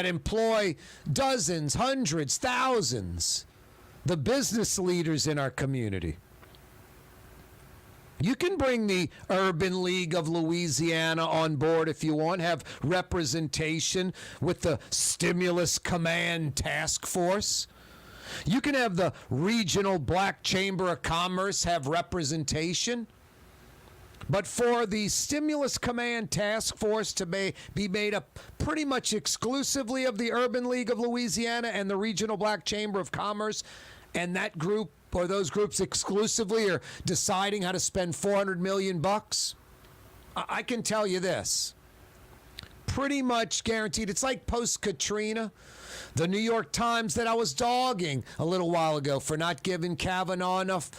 employ dozens, hundreds, thousands, the business leaders in our community. You can bring the Urban League of Louisiana on board if you want, have representation with the Stimulus Command Task Force. You can have the Regional Black Chamber of Commerce have representation. But for the Stimulus Command Task Force to be made up pretty much exclusively of the Urban League of Louisiana and the Regional Black Chamber of Commerce, and that group or those groups exclusively are deciding how to spend $400 million? I can tell you this. Pretty much guaranteed. It's like post-Katrina. The New York Times that I was dogging a little while ago for not giving Kavanaugh enough,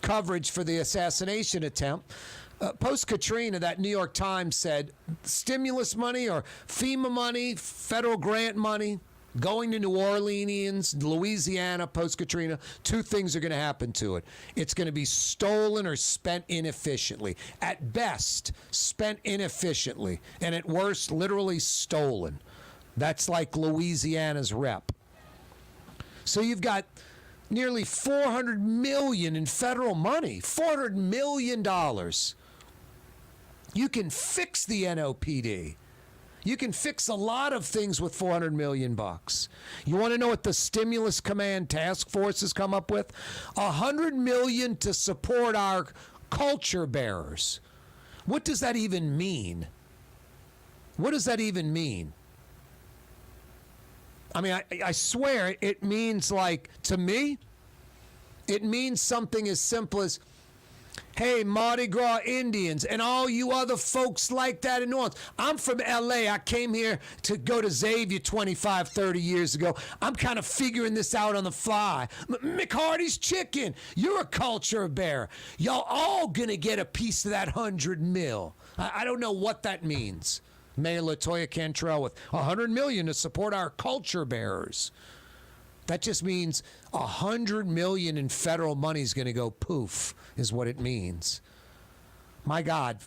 coverage for the assassination attempt. Post-Katrina, that New York Times said stimulus money or FEMA money, federal grant money, going to New Orleans, Louisiana, post-Katrina, two things are going to happen to it. It's going to be stolen or spent inefficiently. At best, spent inefficiently. And at worst, literally stolen. That's like Louisiana's rep. So you've got nearly $400 million in federal money. $400 million. You can fix the NOPD. You can fix a lot of things with $400 million. You want to know what the Stimulus Command Task Force has come up with? $100 million to support our culture bearers. What does that even mean? What does that even mean? I mean, I swear it means, like, to me, it means something as simple as, hey, Mardi Gras Indians and all you other folks like that in New Orleans. I'm from L.A. I came here to go to Xavier 25, 30 years ago. I'm kind of figuring this out on the fly. McCarty's Chicken, you're a culture bearer. Y'all all going to get a piece of that $100 million. I don't know what that means. Mayor LaToya Cantrell with $100 million to support our culture bearers. That just means $100 million in federal money is going to go poof, is what it means. My God,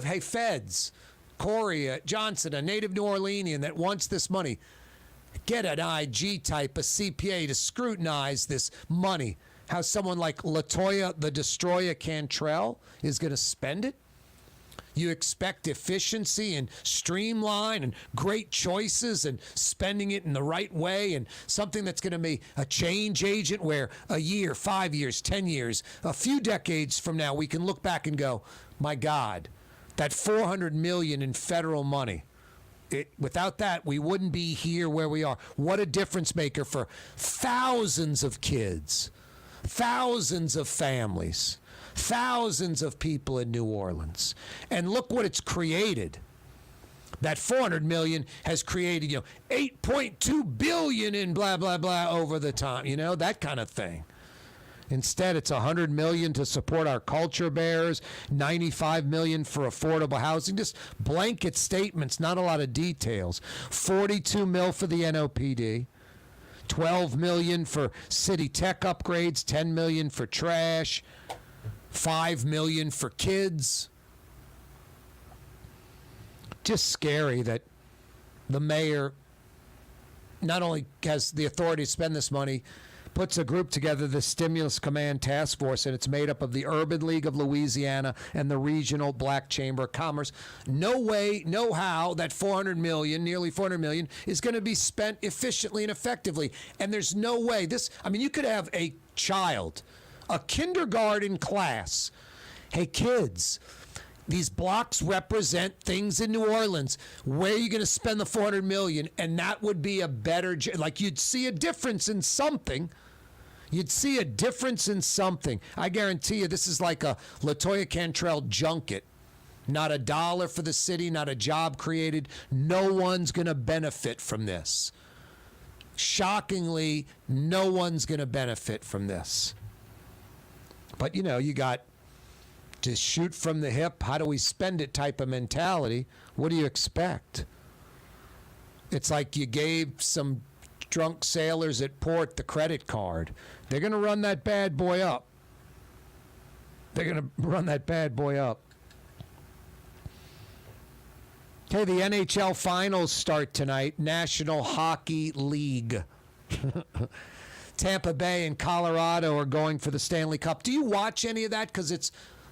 hey, feds, Corey Johnson, a native New Orleanian that wants this money, get an IG type, a CPA to scrutinize this money. How someone like LaToya the Destroyer Cantrell is going to spend it? You expect efficiency and streamline and great choices and spending it in the right way and something that's going to be a change agent where a year, 5 years, 10 years, a few decades from now, we can look back and go, my God, that $400 million in federal money. Without that, we wouldn't be here where we are. What a difference maker for thousands of kids, thousands of families. Thousands of people in New Orleans. And look what it's created. That $400 million has created, $8.2 billion in blah, blah, blah over the time, that kind of thing. Instead, it's $100 million to support our culture bearers, $95 million for affordable housing, just blanket statements, not a lot of details. $42 million for the NOPD. $12 million for city tech upgrades, $10 million for trash. $5 million for kids. Just scary that the mayor not only has the authority to spend this money, puts a group together, the Stimulus Command Task Force, and it's made up of the Urban League of Louisiana and the Regional Black Chamber of Commerce. No way, no how that $400 million, nearly $400 million, is going to be spent efficiently and effectively. And there's no way you could have a child, a kindergarten class. Hey, kids, these blocks represent things in New Orleans. Where are you going to spend the $400 million? And that would be a better, you'd see a difference in something. You'd see a difference in something. I guarantee you this is like a LaToya Cantrell junket. Not a dollar for the city, not a job created. No one's going to benefit from this. Shockingly, no one's going to benefit from this. But, you got to shoot from the hip, how do we spend it type of mentality. What do you expect? It's like you gave some drunk sailors at port the credit card. They're going to run that bad boy up. They're going to run that bad boy up. Okay, the NHL finals start tonight. National Hockey League. Tampa Bay and Colorado are going for the Stanley Cup. Do you watch any of that? Because it's,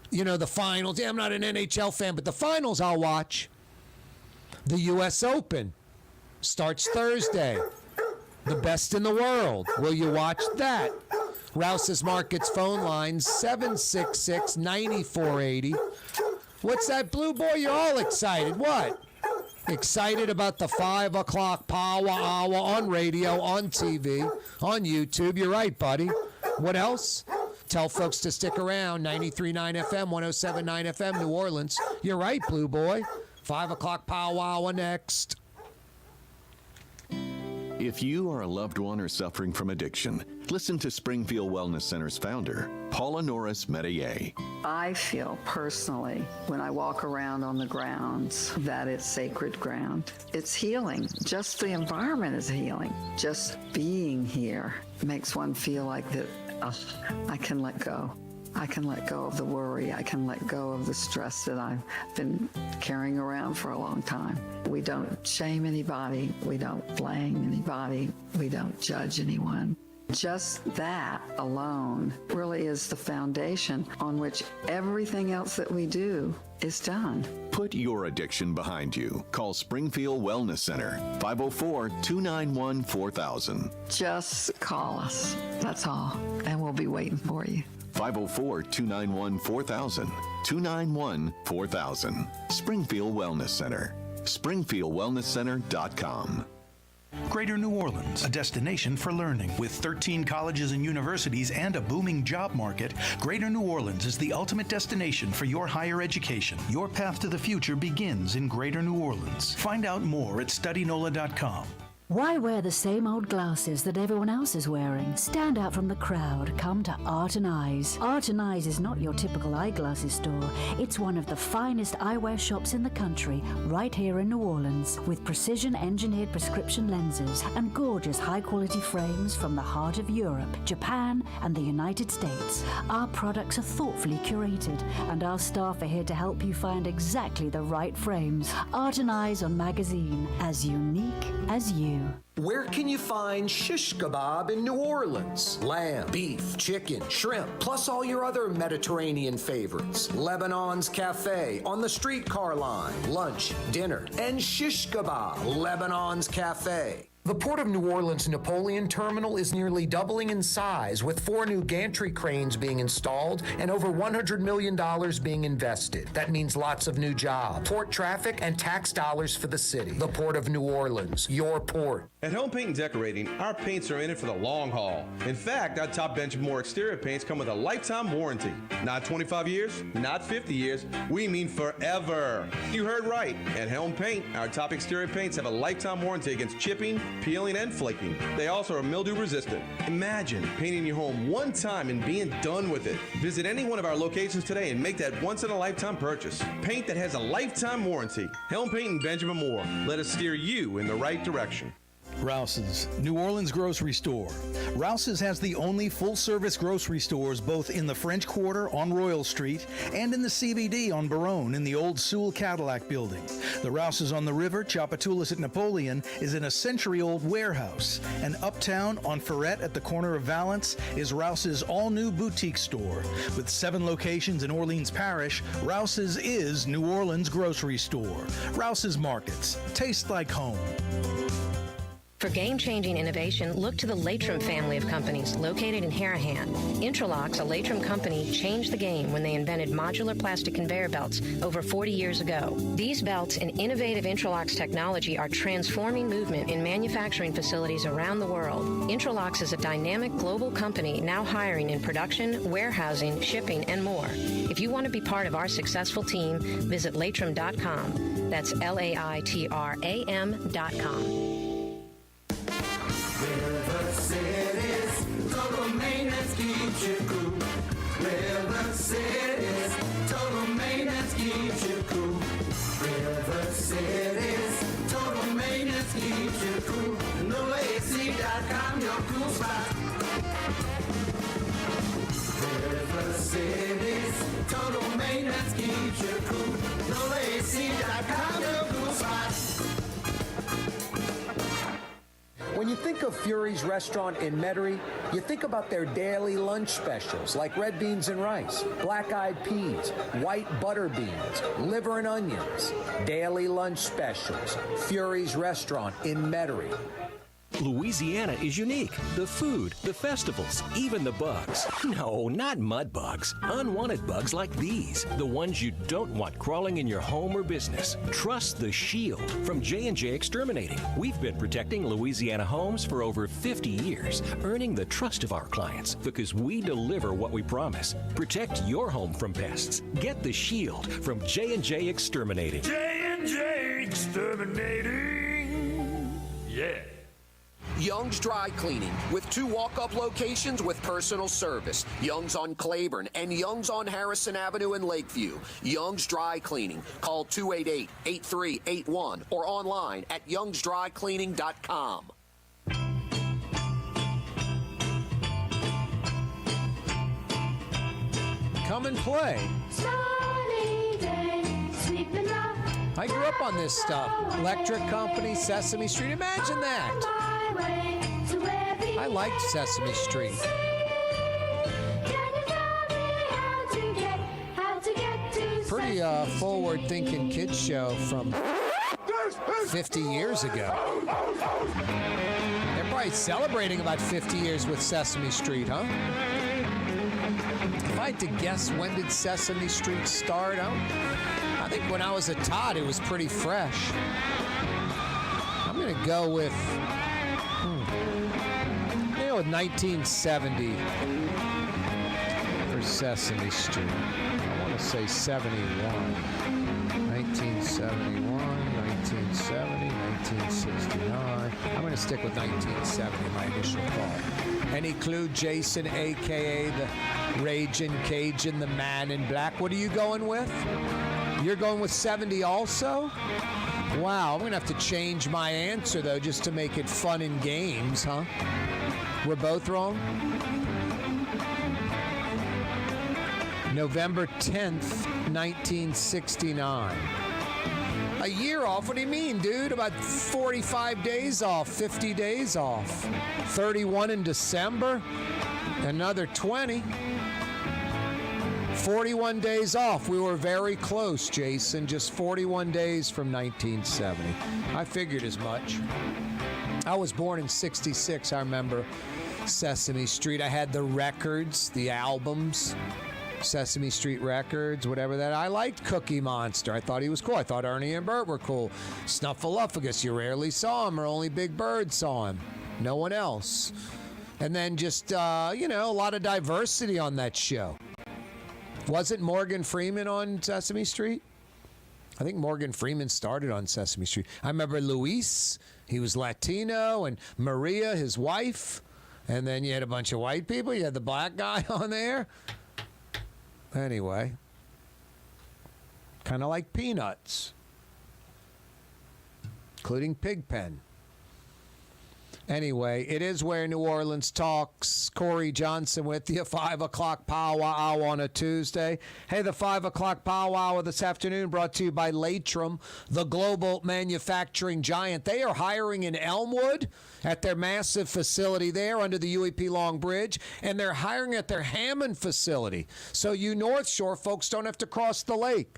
the finals. Yeah, I'm not an NHL fan, but the finals I'll watch. The U.S. Open starts Thursday. The best in the world. Will you watch that? Rouse's Markets phone line, 766-9480. What's that, Blue Boy? You're all excited. What? Excited about the 5 o'clock power hour on radio, on TV, on YouTube. You're right, buddy. What else? Tell folks to stick around. 93.9 FM, 107.9 FM, New Orleans. You're right, Blue Boy. 5 o'clock powwow next. If you or a loved one are suffering from addiction, listen to Springfield Wellness Center's founder, Paula Norris Metier. I feel personally, when I walk around on the grounds, that it's sacred ground. It's healing. Just the environment is healing. Just being here makes one feel like that, I can let go. I can let go of the worry. I can let go of the stress that I've been carrying around for a long time. We don't shame anybody. We don't blame anybody. We don't judge anyone. Just that alone really is the foundation on which everything else that we do is done. Put your addiction behind you. Call Springfield Wellness Center, 504-291-4000. Just call us. That's all. And we'll be waiting for you. 504-291-4000. 291-4000. Springfield Wellness Center. SpringfieldWellnessCenter.com. Greater New Orleans, a destination for learning. With 13 colleges and universities and a booming job market, Greater New Orleans is the ultimate destination for your higher education. Your path to the future begins in Greater New Orleans. Find out more at studynola.com. Why wear the same old glasses that everyone else is wearing? Stand out from the crowd. Come to Art and Eyes. Art and Eyes is not your typical eyeglasses store. It's one of the finest eyewear shops in the country, right here in New Orleans, with precision-engineered prescription lenses and gorgeous high-quality frames from the heart of Europe, Japan, and the United States. Our products are thoughtfully curated, and our staff are here to help you find exactly the right frames. Art and Eyes on Magazine, as unique as you. Where can you find shish kebab in New Orleans? Lamb, beef, chicken, shrimp, plus all your other Mediterranean favorites. Lebanon's Cafe on the streetcar line. Lunch, dinner, and shish kebab. Lebanon's Cafe. The Port of New Orleans Napoleon Terminal is nearly doubling in size, with 4 new gantry cranes being installed and over $100 million being invested. That means lots of new jobs, port traffic, and tax dollars for the city. The Port of New Orleans, your port. At Home Paint and Decorating, our paints are in it for the long haul. In fact, our top Benjamin Moore exterior paints come with a lifetime warranty. Not 25 years, not 50 years, we mean forever. You heard right. At Helm Paint, our top exterior paints have a lifetime warranty against chipping, peeling, and flaking. They also are mildew resistant. Imagine painting your home one time and being done with it. Visit any one of our locations today and make that once-in-a-lifetime purchase. Paint that has a lifetime warranty. Helm Paint and Benjamin Moore. Let us steer you in the right direction. Rouse's, New Orleans grocery store. Rouse's has the only full-service grocery stores both in the French Quarter on Royal Street and in the CBD on Baronne in the old Sewell Cadillac building. The Rouse's on the river, Tchoupitoulas at Napoleon, is in a century-old warehouse. And uptown on Ferret at the corner of Valence is Rouse's all-new boutique store. With 7 locations in Orleans Parish, Rouse's is New Orleans grocery store. Rouse's Markets. Taste like home. For game-changing innovation, look to the LaToya family of companies located in Harahan. Intralocks, a LaToya company, changed the game when they invented modular plastic conveyor belts over 40 years ago. These belts and innovative Intralocks technology are transforming movement in manufacturing facilities around the world. Intralocks is a dynamic global company now hiring in production, warehousing, shipping, and more. If you want to be part of our successful team, visit latram.com. That's LAITRAM.com. River City's total maintenance keeps you cool. River City's total maintenance keeps you cool. River City's total maintenance keeps you cool. NoAC.com, your cool spot. River City's total maintenance keeps you cool. NoAC.com, your cool spot. When you think of Fury's restaurant in Metairie, you think about their daily lunch specials like red beans and rice, black-eyed peas, white butter beans, liver and onions. Daily lunch specials. Fury's restaurant in Metairie. Louisiana is unique. The food, the festivals, even the bugs. No, not mud bugs. Unwanted bugs like these. The ones you don't want crawling in your home or business. Trust the Shield from J&J Exterminating. We've been protecting Louisiana homes for over 50 years, earning the trust of our clients because we deliver what we promise. Protect your home from pests. Get the Shield from J&J Exterminating. J&J Exterminating. Yeah. Young's Dry Cleaning, with 2 walk-up locations with personal service. Young's on Claiborne and Young's on Harrison Avenue in Lakeview. Young's Dry Cleaning. Call 288-8381 or online at youngsdrycleaning.com. Come and play. I grew up on this stuff. Electric Company, Sesame Street. Imagine that. I liked Sesame Street. Pretty forward-thinking kids show from 50 years ago. They're probably celebrating about 50 years with Sesame Street, huh? If I had to guess, when did Sesame Street start? I think when I was a tot, it was pretty fresh. I'm going to go with 1970 for Sesame Street. I want to say 71. 1971, 1970, 1969. I'm going to stick with 1970, my initial thought. Any clue, Jason, a.k.a. the Ragin' Cajun, the Man in Black? What are you going with? You're going with 70 also? Wow, I'm going to have to change my answer, though, just to make it fun and games, huh? We're both wrong? November 10th, 1969. A year off? What do you mean, dude? About 45 days off, 50 days off. 31 in December, another 20. 41 days off. We were very close, Jason. Just 41 days from 1970. I figured as much. I was born in 66. I remember Sesame Street. I had the records, the albums, Sesame Street Records, whatever that. I liked Cookie Monster. I thought he was cool. I thought Ernie and Bert were cool. Snuffleupagus, you rarely saw him, or only Big Bird saw him. No one else. And then just, a lot of diversity on that show. Wasn't Morgan Freeman on Sesame Street? I think Morgan Freeman started on Sesame Street. I remember Luis. He was Latino, and Maria, his wife. And then you had a bunch of white people. You had the black guy on there. Anyway. Kind of like Peanuts. Including Pigpen. Anyway, it is Where New Orleans Talks. Corey Johnson with you, 5 o'clock powwow on a Tuesday. Hey, the 5 o'clock powwow this afternoon brought to you by Latrim, the global manufacturing giant. They are hiring in Elmwood at their massive facility there under the UEP Long Bridge, and they're hiring at their Hammond facility. So you North Shore folks don't have to cross the lake.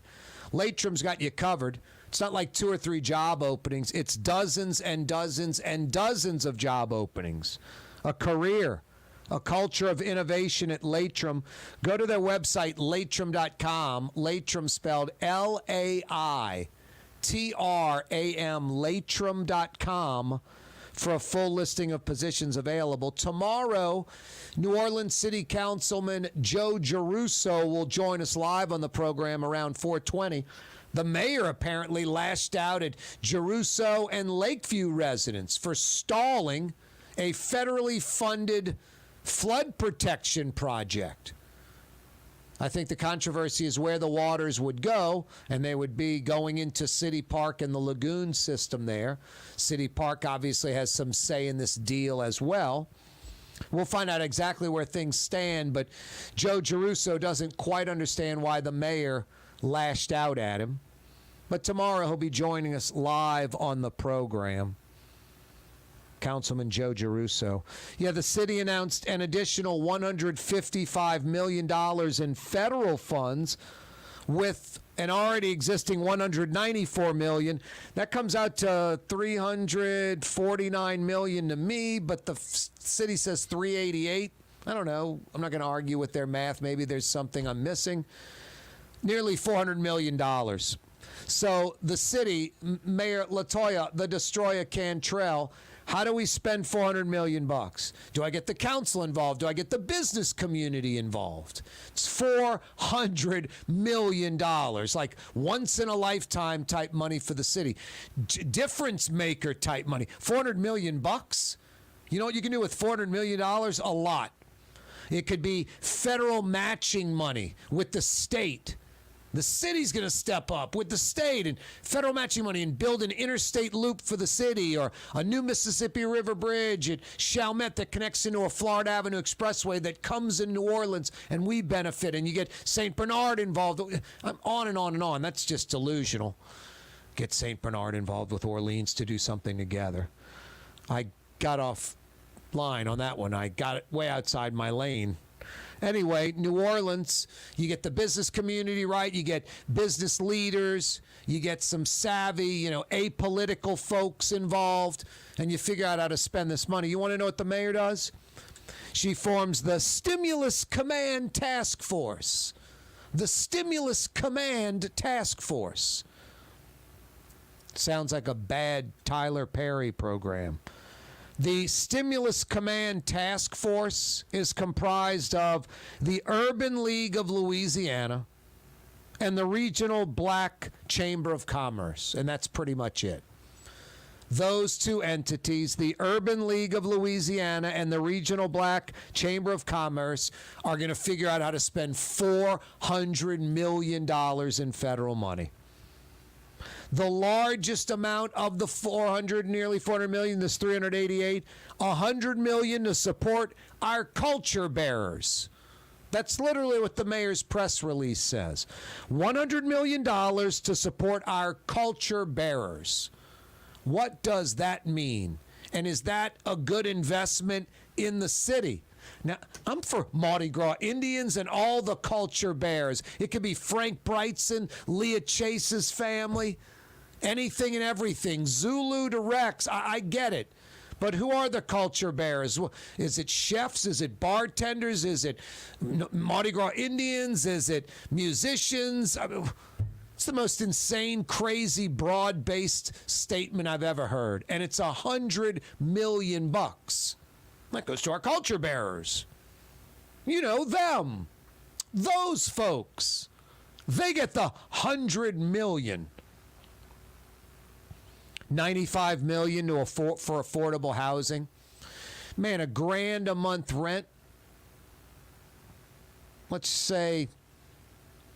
Latrim's got you covered. It's not like 2 or 3 job openings. It's dozens and dozens and dozens of job openings. A career, a culture of innovation at Latrim. Go to their website, latrim.com. Latrim spelled L-A-I-T-R-A-M, latrim.com for a full listing of positions available. Tomorrow, New Orleans City Councilman Joe Giarrusso will join us live on the program around 4:20. The mayor apparently lashed out at Giarrusso and Lakeview residents for stalling a federally funded flood protection project. I think the controversy is where the waters would go, and they would be going into City Park and the lagoon system there. City Park obviously has some say in this deal as well. We'll find out exactly where things stand, but Joe Giarrusso doesn't quite understand why the mayor lashed out at him. But tomorrow he'll be joining us live on the program. Councilman Joe Giarrusso. Yeah, the city announced an additional $155 million in federal funds with an already existing $194 million. That comes out to $349 million to me, but the city says $388. I don't know. I'm not going to argue with their math. Maybe there's something I'm missing. Nearly $400 million. So the city, Mayor LaToya, the Destroyer Cantrell, how do we spend $400 million? Do I get the council involved? Do I get the business community involved? It's $400 million, like once in a lifetime type money for the city. Difference maker type money. $400 million. You know what you can do with $400 million? A lot. It could be federal matching money with the state. The city's going to step up with the state and federal matching money and build an interstate loop for the city, or a new Mississippi River Bridge at Chalmette that connects into a Florida Avenue Expressway that comes in New Orleans, and we benefit. And you get St. Bernard involved. I'm on and on and on. That's just delusional. Get St. Bernard involved with Orleans to do something together. I got off line on that one. I got it way outside my lane. Anyway, New Orleans, you get the business community, right? You get business leaders, you get some savvy, apolitical folks involved, and you figure out how to spend this money. You want to know what the mayor does? She forms the Stimulus Command Task Force. The Stimulus Command Task Force. Sounds like a bad Tyler Perry program. The Stimulus Command Task Force is comprised of the Urban League of Louisiana and the Regional Black Chamber of Commerce, and that's pretty much it. Those two entities, the Urban League of Louisiana and the Regional Black Chamber of Commerce, are going to figure out how to spend $400 million in federal money. The largest amount of the nearly $400 million, this $388, $100 million to support our culture bearers. That's literally what the mayor's press release says. $100 million to support our culture bearers. What does that mean? And is that a good investment in the city? Now, I'm for Mardi Gras Indians and all the culture bearers. It could be Frank Brightson, Leah Chase's family. Anything and everything, Zulu to Rex, I get it. But who are the culture bearers? Is it chefs? Is it bartenders? Is it Mardi Gras Indians? Is it musicians? It's the most insane, crazy, broad-based statement I've ever heard. And it's $100 million. That goes to our culture bearers. Them. Those folks. They get the $100 million. $95 million for affordable housing. Man, $1,000 a month rent. Let's say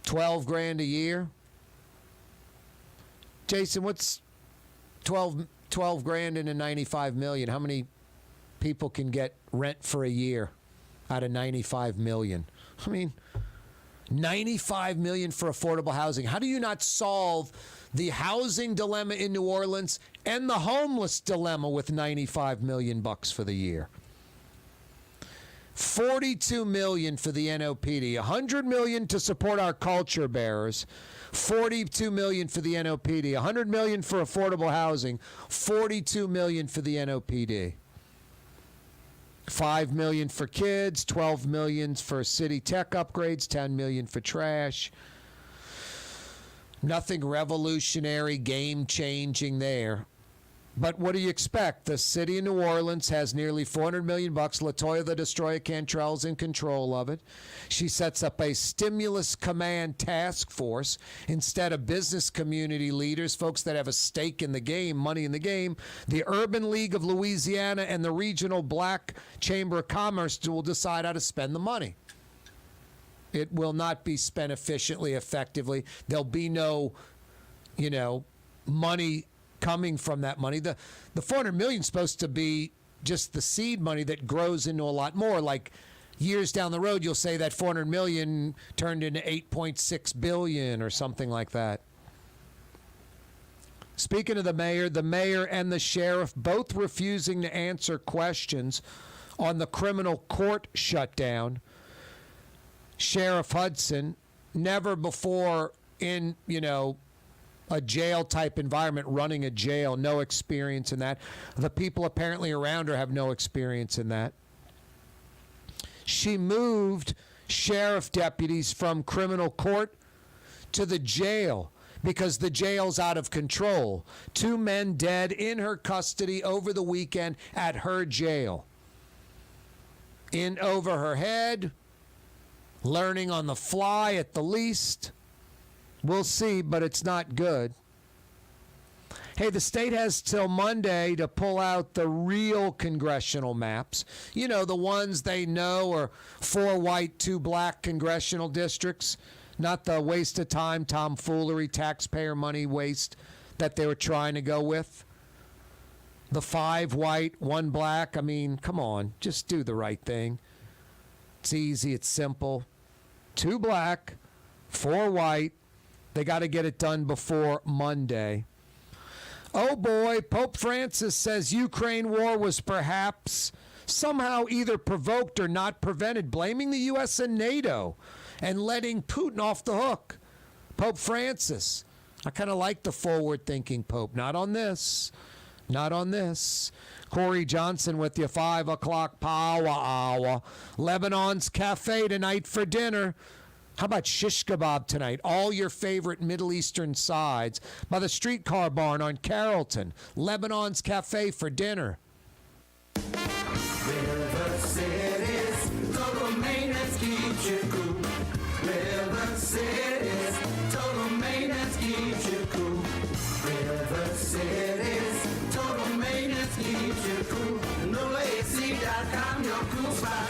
$12,000 a year. Jason, what's $12,000 into $95 million? How many people can get rent for a year out of $95 million? I mean, $95 million for affordable housing. How do you not solve the housing dilemma in New Orleans and the homeless dilemma with $95 million for the year? $42 million for the NOPD, $100 million to support our culture bearers, $42 million for the NOPD, $100 million for affordable housing, $42 million for the NOPD. $5 million for kids, $12 million for city tech upgrades, $10 million for trash. Nothing revolutionary, game-changing there. But what do you expect? The city of New Orleans has nearly $400 million. LaToya, the Destroyer Cantrell's in control of it. She sets up a Stimulus Command Task Force instead of business community leaders, folks that have a stake in the game, money in the game. The Urban League of Louisiana and the Regional Black Chamber of Commerce will decide how to spend the money. It will not be spent efficiently, effectively. There'll be no, money coming from that money. The $400 million is supposed to be just the seed money that grows into a lot more. Like years down the road, you'll say that $400 million turned into $8.6 billion or something like that. Speaking of the mayor and the sheriff both refusing to answer questions on the criminal court shutdown. Sheriff Hudson, never before in, a jail-type environment, running a jail, no experience in that. The people apparently around her have no experience in that. She moved sheriff deputies from criminal court to the jail because the jail's out of control. 2 men dead in her custody over the weekend at her jail. In over her head, learning on the fly at the least. We'll see, but it's not good. Hey, the state has till Monday to pull out the real congressional maps. The ones they know are 4 white, 2 black congressional districts, not the waste of time, tomfoolery, taxpayer money waste that they were trying to go with. The 5 white, 1 black. I mean, come on, just do the right thing. It's easy, it's simple. 2 black, 4 white. They got to get it done before Monday. Oh boy, Pope Francis says Ukraine war was perhaps somehow either provoked or not prevented, blaming the U.S. and NATO and letting Putin off the hook. Pope Francis. I kind of like the forward-thinking Pope. Not on this. Not on this. Corey Johnson with you, 5 o'clock power hour. Lebanon's Cafe tonight for dinner. How about shish kebab tonight? All your favorite Middle Eastern sides by the Streetcar Barn on Carrollton. Lebanon's Cafe for dinner. River City's total maintenance keeps you cool. River City's total maintenance keeps you cool. River City's total maintenance keeps you cool. NoAC.com, your cool spot.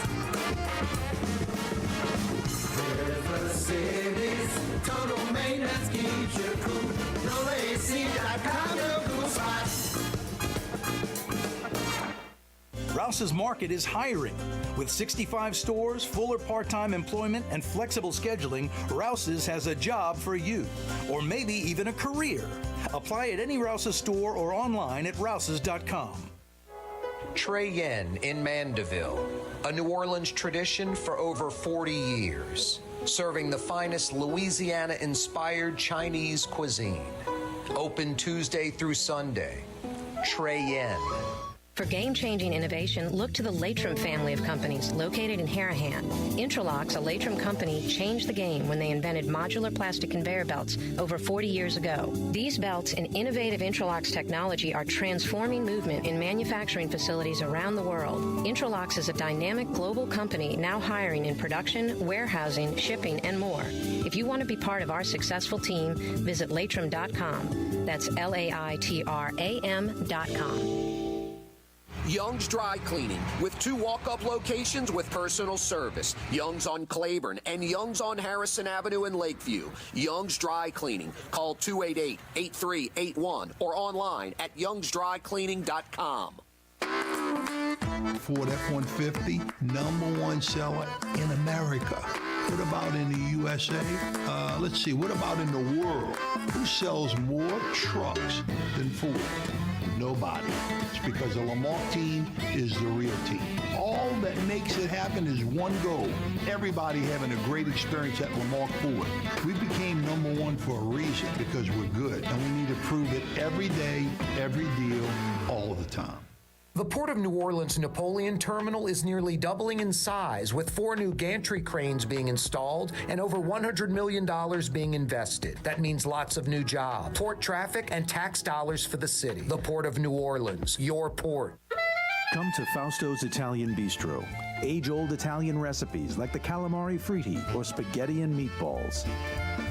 River City's total maintenance keeps you cool. NoAC.com, your cool spot. Rouse's Market is hiring. With 65 stores, full or part-time employment, and flexible scheduling, Rouse's has a job for you, or maybe even a career. Apply at any Rouse's store or online at rouses.com. Trey Yen in Mandeville, a New Orleans tradition for over 40 years, serving the finest Louisiana-inspired Chinese cuisine. Open Tuesday through Sunday. Trey Yen. For game-changing innovation, look to the LaToya family of companies located in Harahan. Intralox, a LaToya company, changed the game when they invented modular plastic conveyor belts over 40 years ago. These belts and innovative Intralox technology are transforming movement in manufacturing facilities around the world. Intralox is a dynamic global company now hiring in production, warehousing, shipping, and more. If you want to be part of our successful team, visit latram.com. That's LAITRAM.com. Young's Dry Cleaning, with 2 walk-up locations with personal service. Young's on Claiborne and Young's on Harrison Avenue in Lakeview. Young's Dry Cleaning. Call 288-8381 or online at youngsdrycleaning.com. Ford F-150, #1 seller in America. What about in the USA? Let's see, what about in the world? Who sells more trucks than Ford? Nobody. It's because the Lamarck team is the real team. All that makes it happen is one goal. Everybody having a great experience at Lamarck Ford. We became #1 for a reason, because we're good. And we need to prove it every day, every deal, all the time. The Port of New Orleans Napoleon Terminal is nearly doubling in size, with 4 new gantry cranes being installed and over $100 million being invested. That means lots of new jobs, port traffic, and tax dollars for the city. The Port of New Orleans, your port. Come to Fausto's Italian Bistro. Age-old Italian recipes like the calamari fritti or spaghetti and meatballs.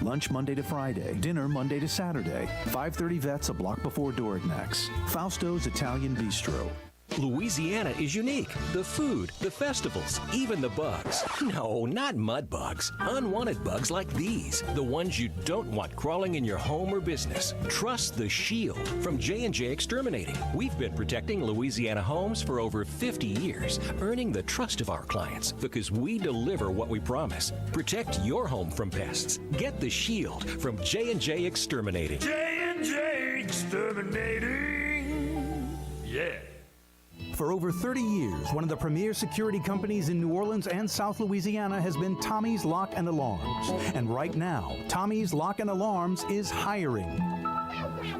Lunch Monday to Friday, dinner Monday to Saturday. 530 Vets, a block before Dorignax. Fausto's Italian Bistro. Louisiana is unique. The food, the festivals, even the bugs. No, not mud bugs. Unwanted bugs like these. The ones you don't want crawling in your home or business. Trust the Shield from J&J Exterminating. We've been protecting Louisiana homes for over 50 years, earning the trust of our clients because we deliver what we promise. Protect your home from pests. Get the Shield from J&J Exterminating. J&J Exterminating. Yeah. For over 30 years, one of the premier security companies in New Orleans and South Louisiana has been Tommy's Lock and Alarms. And right now, Tommy's Lock and Alarms is hiring.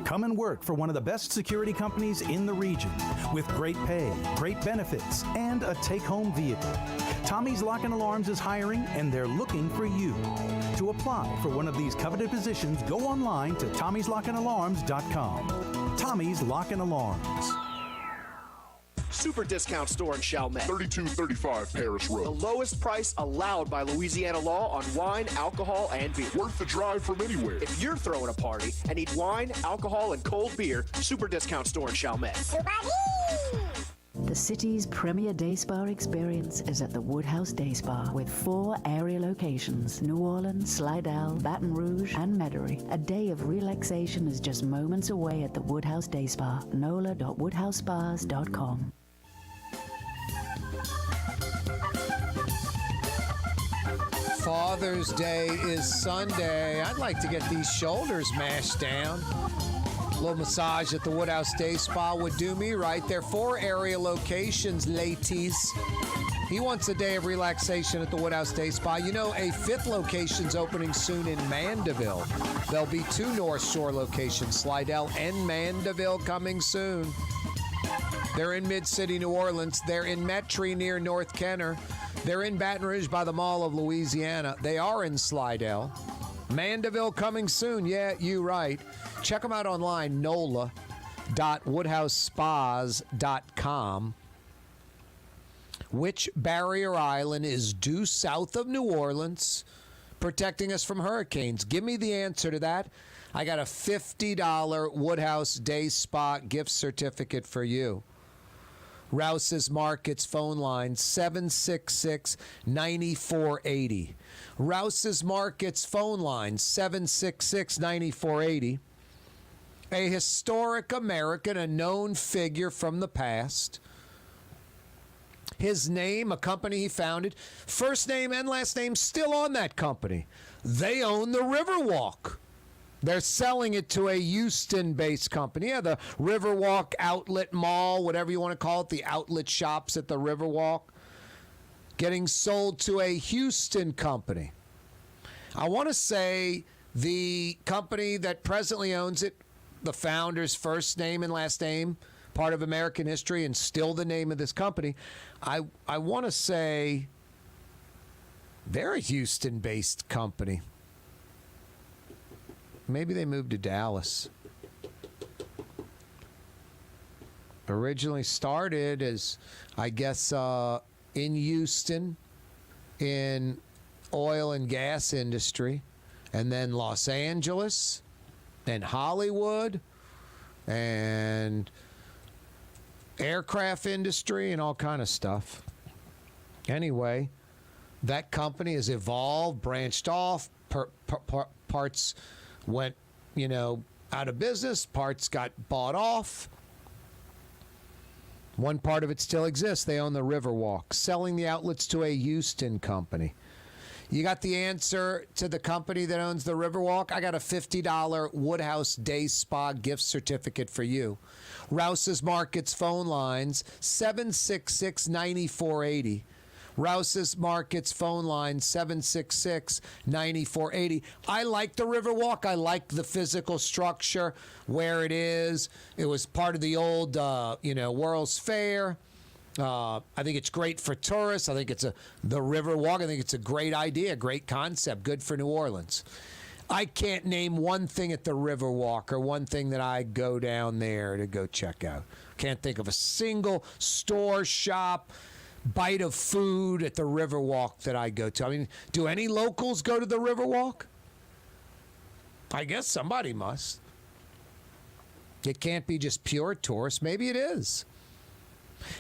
Come and work for one of the best security companies in the region with great pay, great benefits, and a take-home vehicle. Tommy's Lock and Alarms is hiring, and they're looking for you. To apply for one of these coveted positions, go online to tommyslockandalarms.com. Tommy's Lock and Alarms. Super discount store in Chalmette. 3235 Paris Road. The lowest price allowed by Louisiana law on wine, alcohol, and beer. Worth the drive from anywhere. If you're throwing a party and need wine, alcohol, and cold beer, Super discount store in Chalmette. The city's premier day spa experience is at the Woodhouse Day Spa with 4 area locations: New Orleans, Slidell, Baton Rouge, and Metairie. A day of relaxation is just moments away at the Woodhouse Day Spa. NOLA.woodhousespas.com. Father's Day is Sunday. I'd like to get these shoulders mashed down. A little massage at the Woodhouse Day Spa would do me right. There are 4 area locations, ladies. He wants a day of relaxation at the Woodhouse Day Spa. You know, a 5th location's opening soon in Mandeville. There'll be 2 North Shore locations, Slidell and Mandeville, coming soon. They're in Mid-City, New Orleans. They're in Metairie near North Kenner. They're in Baton Rouge by the Mall of Louisiana. They are in Slidell. Mandeville coming soon. Yeah, you right. Check them out online, nola.woodhousespas.com. Which barrier island is due south of New Orleans, protecting us from hurricanes? Give me the answer to that. I got a $50 Woodhouse Day Spa gift certificate for you. Rouse's Markets phone line, 766-9480. Rouse's Markets phone line, 766-9480. A historic American, a known figure from the past. His name, a company he founded, first name and last name still on that company. They own the Riverwalk. They're selling it to a Houston-based company. Yeah, the Riverwalk Outlet Mall, whatever you want to call it, the outlet shops at the Riverwalk, getting sold to a Houston company. I want to say the company that presently owns it, the founder's first name and last name, part of American history and still the name of this company, I want to say they're a Houston-based company. Maybe they moved to Dallas. Originally started as, I guess, in Houston, in oil and gas industry, and then Los Angeles, and Hollywood, and aircraft industry, and all kind of stuff. Anyway, that company has evolved, branched off, parts went, out of business. Parts got bought off. One part of it still exists. They own the Riverwalk, selling the outlets to a Houston company. You got the answer to the company that owns the Riverwalk? I got a $50 Woodhouse Day Spa gift certificate for you. Rouse's Markets phone lines, 766-9480. Rouse's Markets phone line, 766-9480. I like the Riverwalk. I like the physical structure, where it is. It was part of the old, World's Fair. I think it's great for tourists. I think the Riverwalk. I think it's a great idea, great concept, good for New Orleans. I can't name one thing at the Riverwalk or one thing that I go down there to go check out. Can't think of a single store, shop, bite of food at the Riverwalk that I go to. I mean, do any locals go to the Riverwalk? I guess somebody must. It can't be just pure tourists. Maybe it is.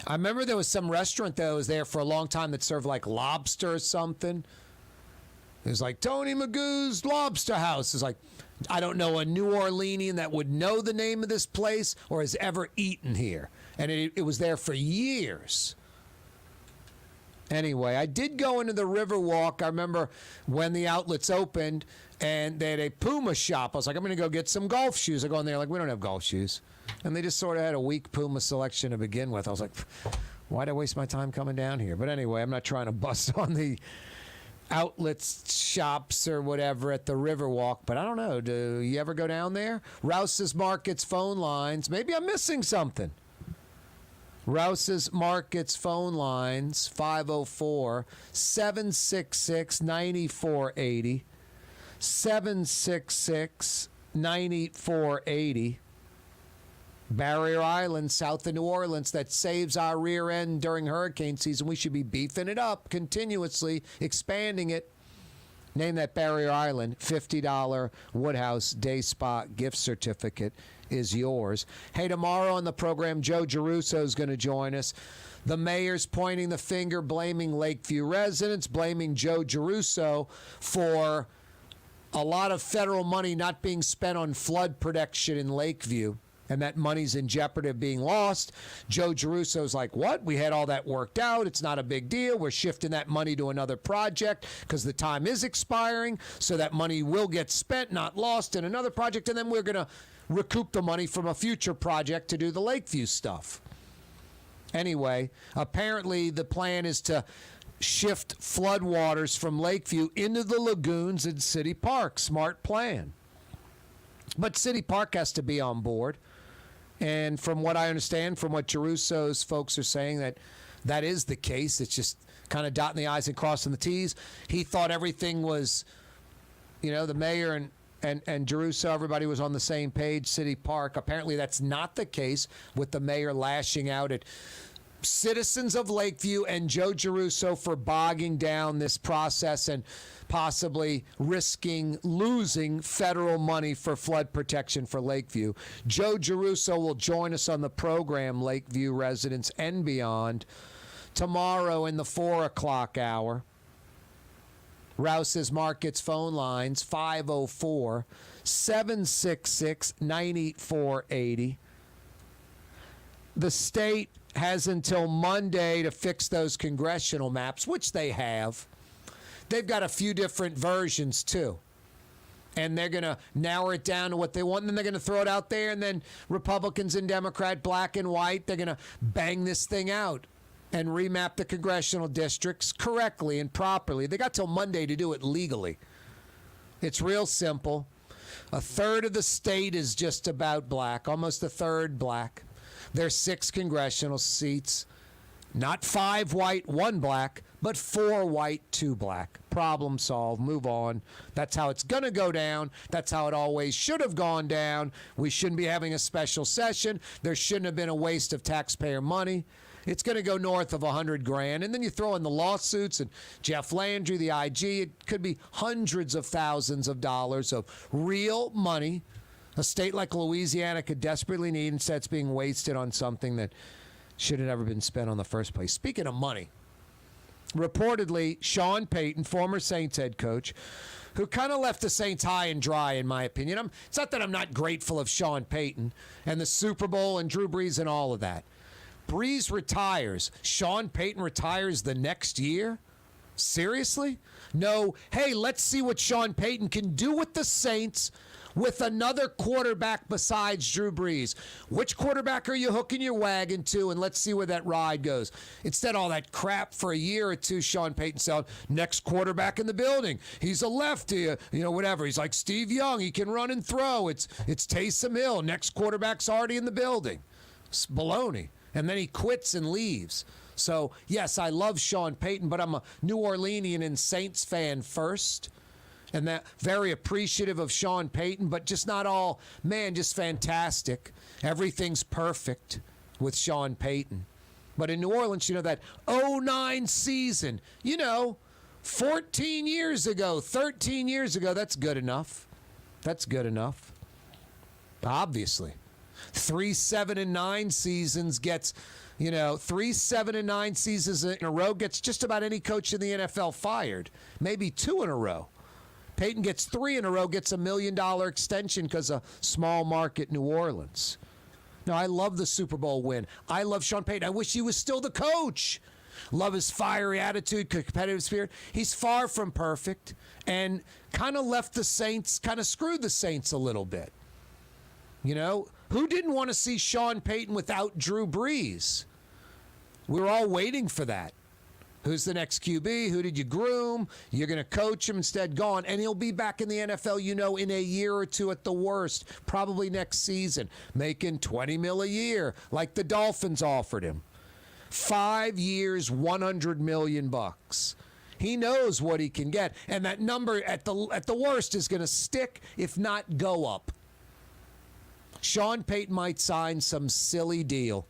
I remember there was some restaurant that was there for a long time that served like lobster or something. It was like Tony Magoo's Lobster House. It's like, I don't know a New Orleanian that would know the name of this place or has ever eaten here. And it was there for years. Anyway, I did go into the Riverwalk. I remember when the outlets opened, and they had a Puma shop. I was like, I'm going to go get some golf shoes. I go in there, like, we don't have golf shoes. And they just sort of had a weak Puma selection to begin with. I was like, why'd I waste my time coming down here? But anyway, I'm not trying to bust on the outlets, shops, or whatever at the Riverwalk. But I don't know. Do you ever go down there? Rouse's Markets phone lines. Maybe I'm missing something. Rouse's Markets phone lines, 504-766-9480. 766-9480. Barrier Island, south of New Orleans, that saves our rear end during hurricane season. We should be beefing it up continuously, expanding it. Name that Barrier Island. $50 Woodhouse Day Spa gift certificate is yours. Hey, tomorrow on the program, Joe Giarrusso is going to join us. The mayor's pointing the finger, blaming Lakeview residents, blaming Joe Giarrusso for a lot of federal money not being spent on flood protection in Lakeview, and that money's in jeopardy of being lost. Joe Giarrusso's like, what? We had all that worked out. It's not a big deal. We're shifting that money to another project because the time is expiring, so that money will get spent, not lost, in another project, and then we're going to recoup the money from a future project to do the Lakeview stuff. Anyway, apparently the plan is to shift floodwaters from Lakeview into the lagoons in City Park. Smart plan. But City Park has to be on board. And from what I understand, from what Giarrusso's folks are saying, that is the case. It's just kind of dotting the I's and crossing the T's. He thought everything was, the mayor and Giarrusso, everybody was on the same page, City Park. Apparently that's not the case, with the mayor lashing out at citizens of Lakeview and Joe Giarrusso for bogging down this process and possibly risking losing federal money for flood protection for Lakeview. Joe Giarrusso will join us on the program, Lakeview residents and beyond, tomorrow in the 4 o'clock hour. Rouse's Markets phone lines, 504-766-9480. The state has until Monday to fix those congressional maps, which they have. They've got a few different versions, too. And they're going to narrow it down to what they want, and then they're going to throw it out there, and then Republicans and Democrat, black and white, they're going to bang this thing out and remap the congressional districts correctly and properly. They got till Monday to do it legally. It's real simple. A third of the state is just about black, almost a third black. There's 6 congressional seats, not 5 white, 1 black, but 4 white, 2 black. Problem solved. Move on. That's how it's going to go down. That's how it always should have gone down. We shouldn't be having a special session. There shouldn't have been a waste of taxpayer money. It's going to go north of $100,000. And then you throw in the lawsuits and Jeff Landry, the IG. It could be hundreds of thousands of dollars of real money a state like Louisiana could desperately need, instead it's being wasted on something that should have never been spent on the first place. Speaking of money, reportedly, Sean Payton, former Saints head coach, who kind of left the Saints high and dry, in my opinion. It's not that I'm not grateful of Sean Payton and the Super Bowl and Drew Brees and all of that. Brees retires. Sean Payton retires the next year? Seriously? No. Hey, let's see what Sean Payton can do with the Saints with another quarterback besides Drew Brees. Which quarterback are you hooking your wagon to, and let's see where that ride goes. Instead of all that crap for a year or two, Sean Payton said, next quarterback in the building. He's a lefty, whatever. He's like Steve Young. He can run and throw. It's Taysom Hill. Next quarterback's already in the building. It's baloney. And then he quits and leaves. So, yes, I love Sean Payton, but I'm a New Orleanian and Saints fan first. And that very appreciative of Sean Payton, but just not all, just fantastic. Everything's perfect with Sean Payton. But in New Orleans, that 2009 season, 14 years ago, 13 years ago, that's good enough. That's good enough. Obviously. 3 7-9 seasons gets, 3 7-9 seasons in a row gets just about any coach in the NFL fired. Maybe 2 in a row. Payton gets 3 in a row, gets $1 million extension because of small market New Orleans. No, I love the Super Bowl win. I love Sean Payton. I wish he was still the coach. Love his fiery attitude, competitive spirit. He's far from perfect and kind of left the Saints, kind of screwed the Saints a little bit. You know, who didn't want to see Sean Payton without Drew Brees? We were all waiting for that. Who's the next QB? Who did you groom? You're going to coach him, instead gone. And he'll be back in the NFL, you know, in a year or two at the worst, probably next season, making $20 million a year like the Dolphins offered him. 5 years, $100 million. He knows what he can get, and that number at the worst is going to stick, if not go up. Sean Payton might sign some silly deal.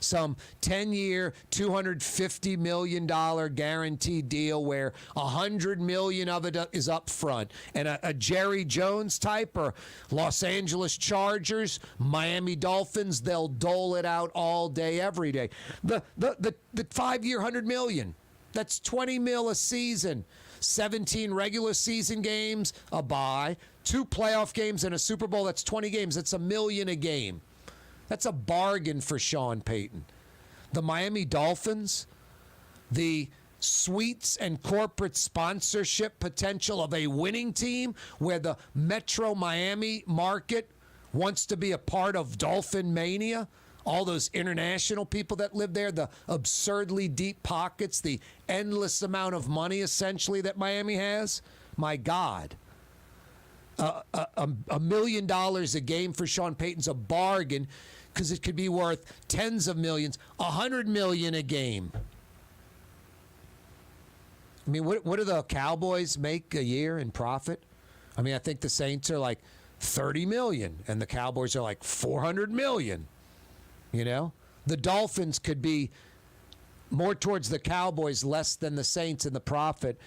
Some 10-year, $250 million guaranteed deal where $100 million of it is up front. And a Jerry Jones type or Los Angeles Chargers, Miami Dolphins, they'll dole it out all day, every day. The 5-year, $100 million, that's $20 million a season. 17 regular season games, a bye, 2 playoff games, and a Super Bowl. That's 20 games. That's $1 million a game. That's a bargain for Sean Payton. The Miami Dolphins, the suites and corporate sponsorship potential of a winning team where the Metro Miami market wants to be a part of Dolphin Mania. All those international people that live there, the absurdly deep pockets, the endless amount of money essentially that Miami has. My God. $1 million a game for Sean Payton's a bargain because it could be worth tens of millions, $100 million a game. I mean, what do the Cowboys make a year in profit? I mean, I think the Saints are like $30 million and the Cowboys are like $400 million. You know, the Dolphins could be more towards the Cowboys, less than the Saints in the profit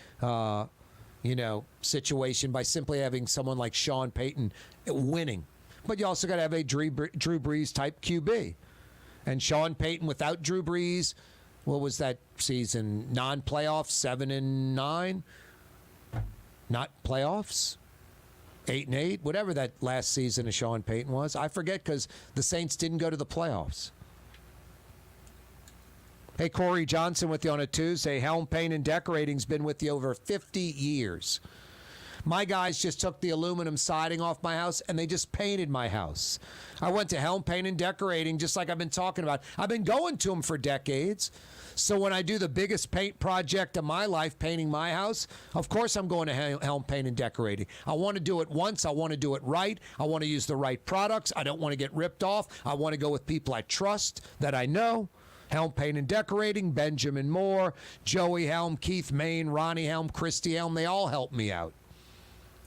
situation by simply having someone like Sean Payton winning. But you also got to have a Drew Brees type QB. And Sean Payton without Drew Brees, what was that season? Non-playoffs, 7-9? Not playoffs? 8-8? Whatever that last season of Sean Payton was. I forget because the Saints didn't go to the playoffs. Hey, Corey Johnson with you on a Tuesday. Helm Paint and Decorating's been with you over 50 years. My guys just took the aluminum siding off my house, and they just painted my house. I went to Helm Paint and Decorating, just like I've been talking about. I've been going to them for decades. So when I do the biggest paint project of my life, painting my house, of course I'm going to Helm Paint and Decorating. I want to do it once. I want to do it right. I want to use the right products. I don't want to get ripped off. I want to go with people I trust, that I know. Helm Paint and Decorating, Benjamin Moore, Joey Helm, Keith Main, Ronnie Helm, Christy Helm, they all help me out.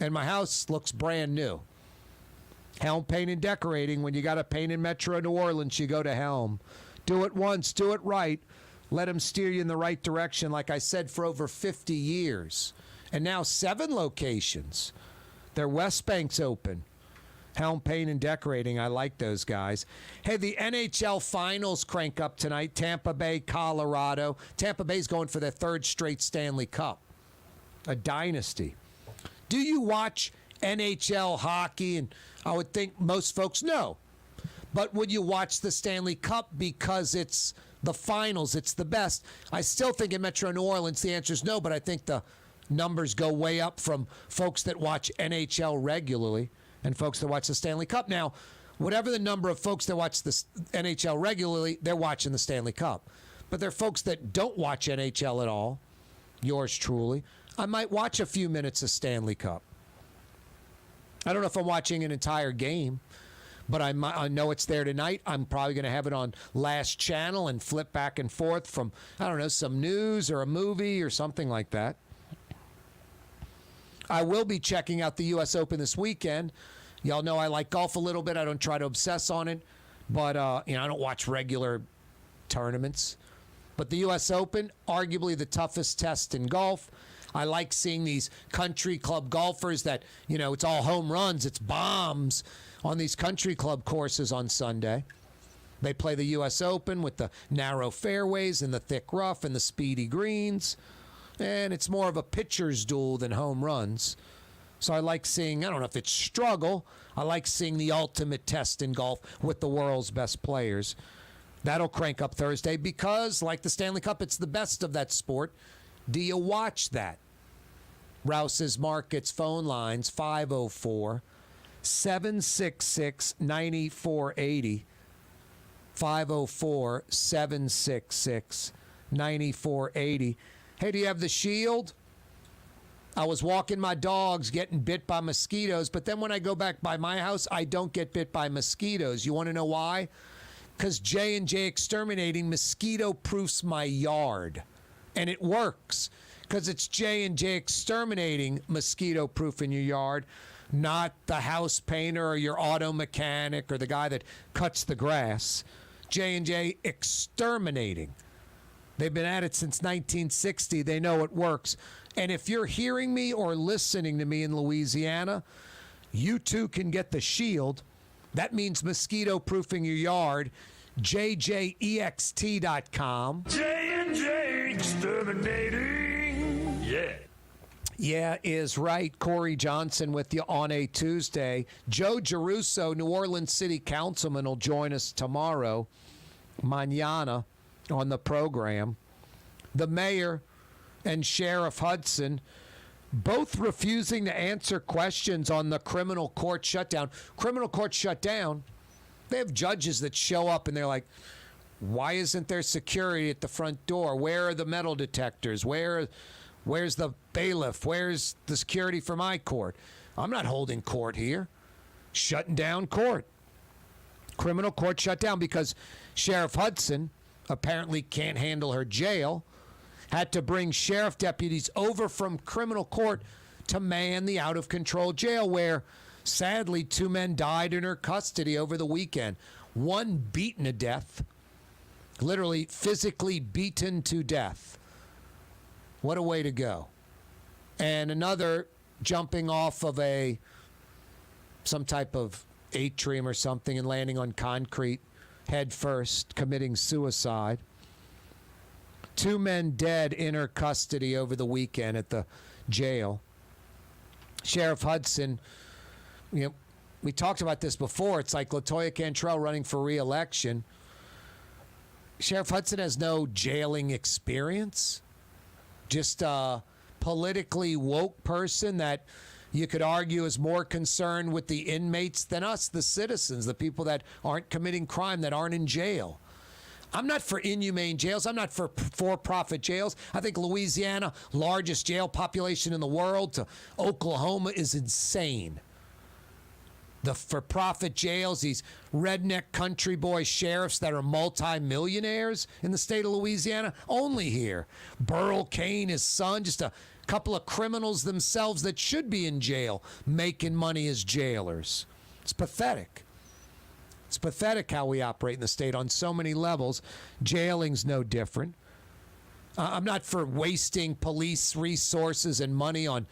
And my house looks brand new. Helm Paint and Decorating, when you got to paint in Metro New Orleans, you go to Helm. Do it once, do it right. Let them steer you in the right direction, like I said, for over 50 years. And now 7 locations. Their West Bank's open. Helm Paint and Decorating, I like those guys. Hey, the NHL Finals crank up tonight. Tampa Bay, Colorado. Tampa Bay's going for their 3rd straight Stanley Cup. A dynasty. Do you watch NHL hockey? And I would think most folks know. But would you watch the Stanley Cup because it's the finals, it's the best? I still think in Metro New Orleans the answer is no, but I think the numbers go way up from folks that watch NHL regularly and folks that watch the Stanley Cup. Now, whatever the number of folks that watch the NHL regularly, they're watching the Stanley Cup. But there are folks that don't watch NHL at all, yours truly. I might watch a few minutes of Stanley Cup. I don't know if I'm watching an entire game, but I know it's there tonight. I'm probably going to have it on Last Channel and flip back and forth from, I don't know, some news or a movie or something like that. I will be checking out the U.S. Open this weekend. Y'all know I like golf a little bit. I don't try to obsess on it, but I don't watch regular tournaments. But the U.S. Open, arguably the toughest test in golf. I like seeing these country club golfers that, it's all home runs, it's bombs on these country club courses on Sunday. They play the U.S. Open with the narrow fairways and the thick rough and the speedy greens. And it's more of a pitcher's duel than home runs. So I like seeing, I don't know if it's struggle, I like seeing the ultimate test in golf with the world's best players. That'll crank up Thursday because, like the Stanley Cup, it's the best of that sport. Do you watch that? Rouse's Markets phone lines 504-766-9480. 504-766-9480. Hey, do you have the Shield? I was walking my dogs getting bit by mosquitoes, but then when I go back by my house, I don't get bit by mosquitoes. You want to know why? Because J&J Exterminating mosquito-proofs my yard. And it works because it's J&J Exterminating mosquito-proof in your yard, not the house painter or your auto mechanic or the guy that cuts the grass. J&J Exterminating. They've been at it since 1960. They know it works. And if you're hearing me or listening to me in Louisiana, you too can get the Shield. That means mosquito-proofing your yard. JJEXT.com. J&J Exterminating. Yeah. Yeah is right. Corey Johnson with you on a Tuesday. Joe Giarrusso, New Orleans City Councilman, will join us tomorrow, mañana, on the program. The mayor and Sheriff Hudson both refusing to answer questions on the criminal court shutdown. Criminal court shut down. They have judges that show up and they're like, why isn't there security at the front door? Where are the metal detectors? Where's the bailiff? Where's the security for my court? I'm not holding court here. Shutting down court. Criminal court shut down because Sheriff Hudson apparently can't handle her jail. Had to bring sheriff deputies over from criminal court to man the out-of-control jail where, sadly, 2 men died in her custody over the weekend. One beaten to death, literally physically beaten to death. What a way to go. And another jumping off of some type of atrium or something and landing on concrete head first, committing suicide. 2 men dead in her custody over the weekend at the jail. Sheriff Hudson, we talked about this before. It's like LaToya Cantrell running for re-election. Sheriff Hudson has no jailing experience. Just a politically woke person that you could argue is more concerned with the inmates than us, the citizens, the people that aren't committing crime, that aren't in jail. I'm not for inhumane jails. I'm not for-profit jails. I think Louisiana, largest jail population in the world, to Oklahoma is insane. The for-profit jails, these redneck country boy sheriffs that are multi-millionaires in the state of Louisiana, only here. Burl Cain, his son, just a couple of criminals themselves that should be in jail, making money as jailers. It's pathetic. It's pathetic how we operate in the state on so many levels. Jailing's no different. I'm not for wasting police resources and money on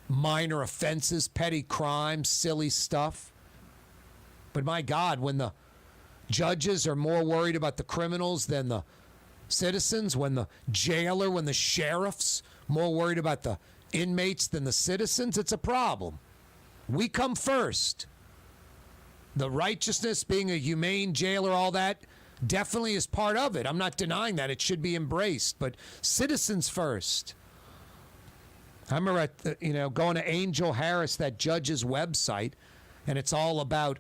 minor offenses, petty crimes, silly stuff. But my God, when the judges are more worried about the criminals than the citizens, when the jailer, when the sheriff's more worried about the inmates than the citizens, it's a problem. We come first. The righteousness, being a humane jailer, all that definitely is part of it. I'm not denying that. It should be embraced. But citizens first. I remember going to Angel Harris, that judge's website, and it's all about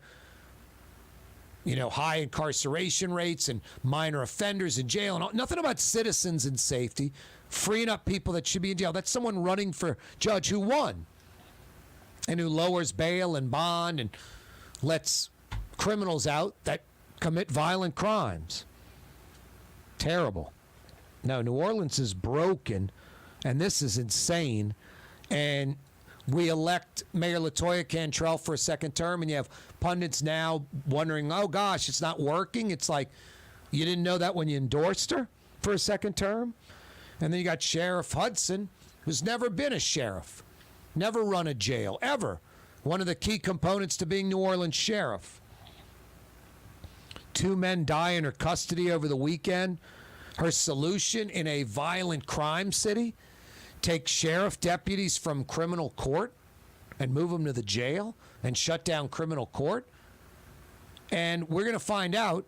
high incarceration rates and minor offenders in jail and all, nothing about citizens and safety, freeing up people that should be in jail. That's someone running for judge who won and who lowers bail and bond and lets criminals out that commit violent crimes. Terrible. No, New Orleans is broken, and this is insane. And we elect Mayor LaToya Cantrell for a second term, and you have pundits now wondering, oh, gosh, it's not working. It's like, you didn't know that when you endorsed her for a second term? And then you got Sheriff Hudson, who's never been a sheriff, never run a jail, ever. One of the key components to being New Orleans sheriff. 2 men die in her custody over the weekend. Her solution in a violent crime city, take sheriff deputies from criminal court and move them to the jail and shut down criminal court. And we're going to find out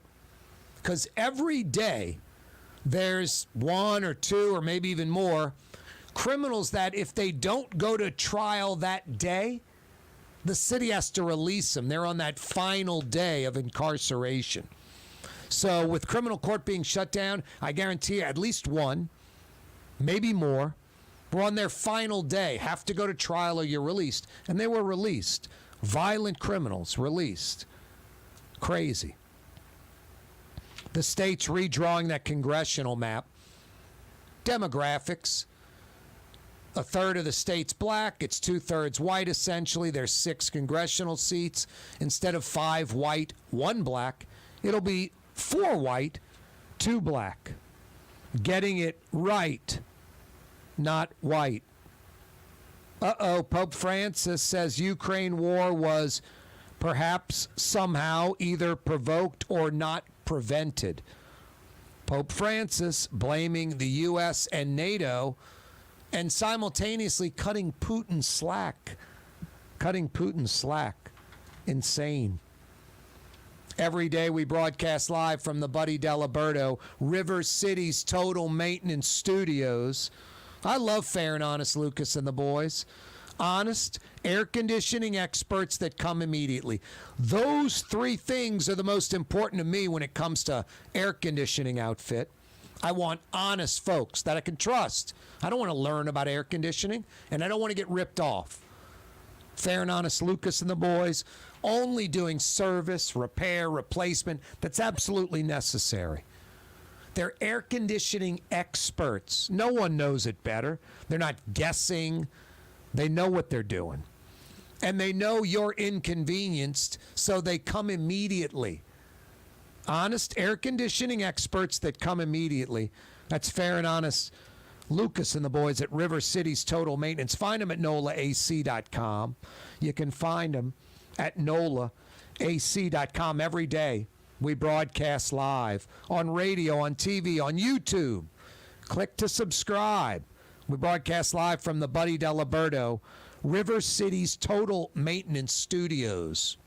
Because every day there's one or two or maybe even more criminals that if they don't go to trial that day, the city has to release them. They're on that final day of incarceration. So with criminal court being shut down, I guarantee you at least one, maybe more, were on their final day, have to go to trial or you're released. And they were released. Violent criminals released. Crazy. The state's redrawing that congressional map. Demographics. A third of the state's black. It's 2/3 white, essentially. There's 6 congressional seats. Instead of 5 white, 1 black, it'll be 4 white, 2 black. Getting it right, not white. Pope Francis says Ukraine war was perhaps somehow either provoked or not prevented. Pope Francis blaming the U.S. and NATO and simultaneously cutting Putin slack. Insane. Every day we broadcast live from the Buddy Diliberto, River City's Total Maintenance Studios. I love Fair and Honest Lucas and the boys. Honest, air conditioning experts that come immediately. Those 3 things are the most important to me when it comes to air conditioning outfit. I want honest folks that I can trust. I don't want to learn about air conditioning, and I don't want to get ripped off. Fair and Honest Lucas and the boys, only doing service, repair, replacement that's absolutely necessary. They're air conditioning experts. No one knows it better. They're not guessing. They know what they're doing. And they know you're inconvenienced, so they come immediately. Honest air conditioning experts that come immediately. That's Fair and Honest Lucas and the boys at River City's Total Maintenance. Find them at NOLAAC.com. You can find them at NOLAAC.com every day. We broadcast live on radio, on TV, on YouTube. Click to subscribe. We broadcast live from the Buddy Diliberto, River City's Total Maintenance Studios.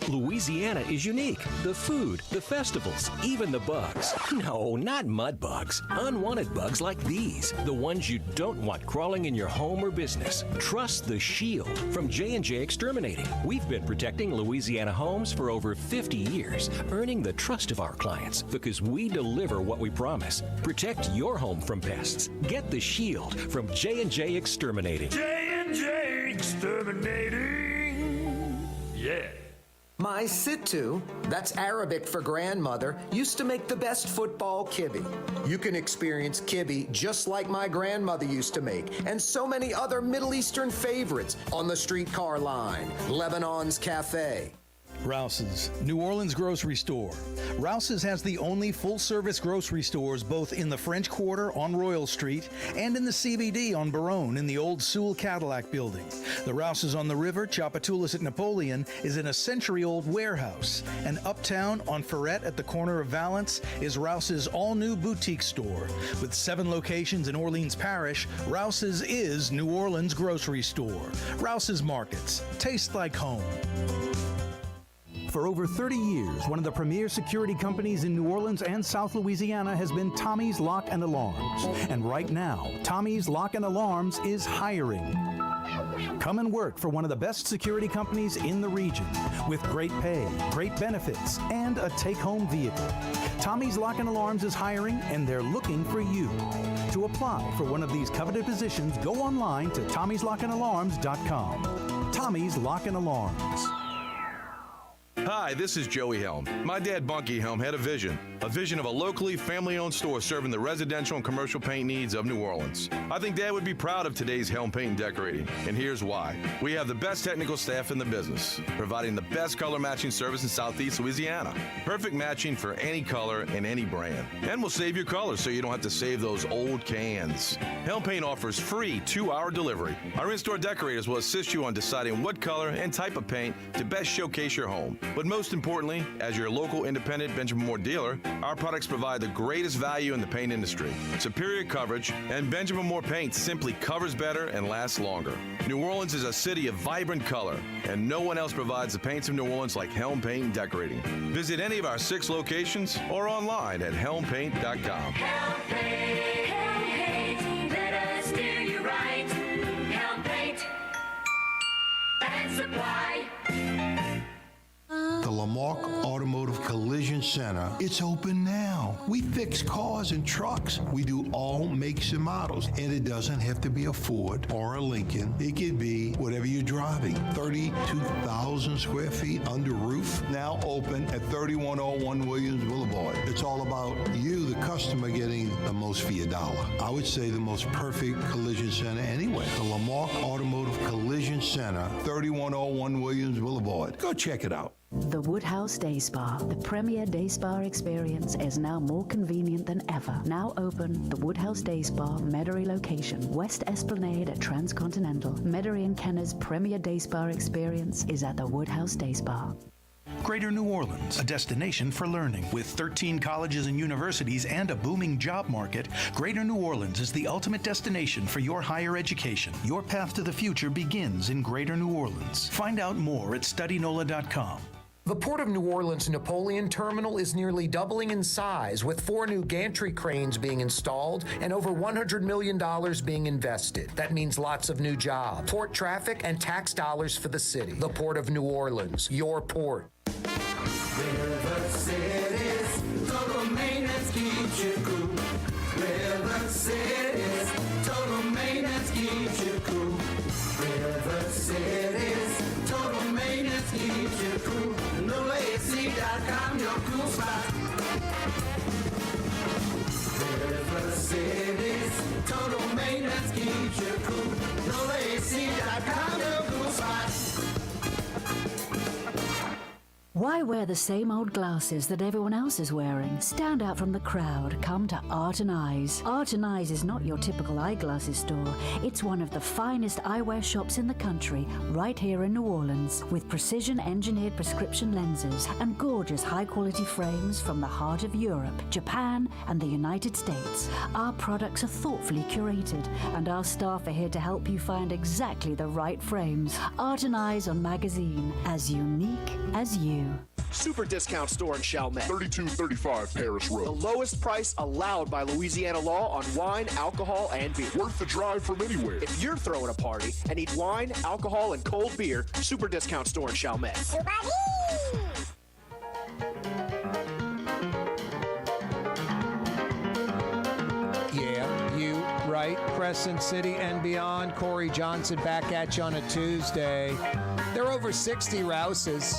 Louisiana is unique. The food, the festivals, even the bugs. No, not mud bugs. Unwanted bugs like these. The ones you don't want crawling in your home or business. Trust the Shield from J&J Exterminating. We've been protecting Louisiana homes for over 50 years, earning the trust of our clients because we deliver what we promise. Protect your home from pests. Get the Shield from J&J Exterminating. J&J Exterminating. Yeah. My Sittu, that's Arabic for grandmother, used to make the best football kibbe. You can experience kibbe just like my grandmother used to make, and so many other Middle Eastern favorites on the streetcar line, Lebanon's Cafe. Rouse's, New Orleans grocery store. Rouse's has the only full-service grocery stores both in the French Quarter on Royal Street and in the CBD on Baronne in the old Sewell Cadillac building. The Rouse's on the river, Tchoupitoulas at Napoleon, is in a century-old warehouse. And uptown on Ferret at the corner of Valence is Rouse's all-new boutique store. With 7 locations in Orleans Parish, Rouse's is New Orleans grocery store. Rouse's Markets. Taste like home. For over 30 years, one of the premier security companies in New Orleans and South Louisiana has been Tommy's Lock and Alarms. And right now, Tommy's Lock and Alarms is hiring. Come and work for one of the best security companies in the region with great pay, great benefits, and a take-home vehicle. Tommy's Lock and Alarms is hiring, and they're looking for you. To apply for one of these coveted positions, go online to Tommy'sLockandAlarms.com. Tommy's Lock and Alarms. Hi, this is Joey Helm. My dad, Bunky Helm, had a vision of a locally family-owned store serving the residential and commercial paint needs of New Orleans. I think Dad would be proud of today's Helm Paint and Decorating, and here's why. We have the best technical staff in the business, providing the best color matching service in Southeast Louisiana. Perfect matching for any color and any brand. And we'll save your colors so you don't have to save those old cans. Helm Paint offers free 2-hour delivery. Our in-store decorators will assist you on deciding what color and type of paint to best showcase your home. But most importantly, as your local independent Benjamin Moore dealer, our products provide the greatest value in the paint industry. Superior coverage, and Benjamin Moore paint simply covers better and lasts longer. New Orleans is a city of vibrant color, and no one else provides the paints of New Orleans like Helm Paint and Decorating. Visit any of our 6 locations or online at helmpaint.com. Helm Paint, let us do you right. Helm Paint and Supply. The Lamarck Automotive Collision Center, it's open now. We fix cars and trucks. We do all makes and models. And it doesn't have to be a Ford or a Lincoln. It could be whatever you're driving. 32,000 square feet under roof, now open at 3101 Williams Boulevard. It's all about you, the customer, getting the most for your dollar. I would say the most perfect collision center anyway. The Lamarck Automotive Collision Center, 3101 Williams Boulevard. Go check it out. The Woodhouse Day Spa, the premier day spa experience, is now more convenient than ever. Now open, the Woodhouse Day Spa, Metairie location, West Esplanade at Transcontinental. Metairie and Kenner's premier day spa experience is at the Woodhouse Day Spa. Greater New Orleans, a destination for learning. With 13 colleges and universities and a booming job market, Greater New Orleans is the ultimate destination for your higher education. Your path to the future begins in Greater New Orleans. Find out more at studynola.com. The Port of New Orleans Napoleon Terminal is nearly doubling in size, with 4 new gantry cranes being installed and over $100 million being invested. That means lots of new jobs, port traffic, and tax dollars for the city. The Port of New Orleans, your port. River Cities, total maintenance keeps you cool. River Cities, total maintenance keeps you cool. River Cities, total maintenance keeps you cool. NoAC.com, your cool spot. River Cities, total maintenance keeps you cool. NoAC.com, your cool spot. Why wear the same old glasses that everyone else is wearing? Stand out from the crowd. Come to Art and Eyes. Art and Eyes is not your typical eyeglasses store. It's one of the finest eyewear shops in the country, right here in New Orleans, with precision-engineered prescription lenses and gorgeous high-quality frames from the heart of Europe, Japan, and the United States. Our products are thoughtfully curated, and our staff are here to help you find exactly the right frames. Art and Eyes on Magazine, as unique as you. Super discount store in Chalmette. 3235 Paris Road. The lowest price allowed by Louisiana law on wine, alcohol, and beer. Worth the drive from anywhere. If you're throwing a party and need wine, alcohol, and cold beer, super discount store in Chalmette. Yeah, you right. Crescent City and beyond. Corey Johnson back at you on a Tuesday. There are over 60 Rouses.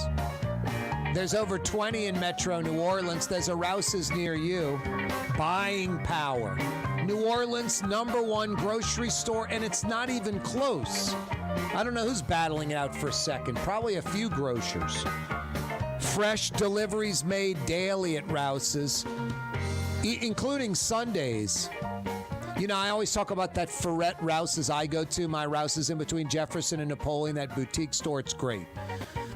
There's over 20 in Metro New Orleans. There's a Rouse's near you. Buying power. New Orleans' #1 grocery store, and it's not even close. I don't know who's battling it out for second. Probably a few grocers. Fresh deliveries made daily at Rouse's, including Sundays. You know, I always talk about that Ferret Rouse's I go to. My Rouse's in between Jefferson and Napoleon, that boutique store. It's great.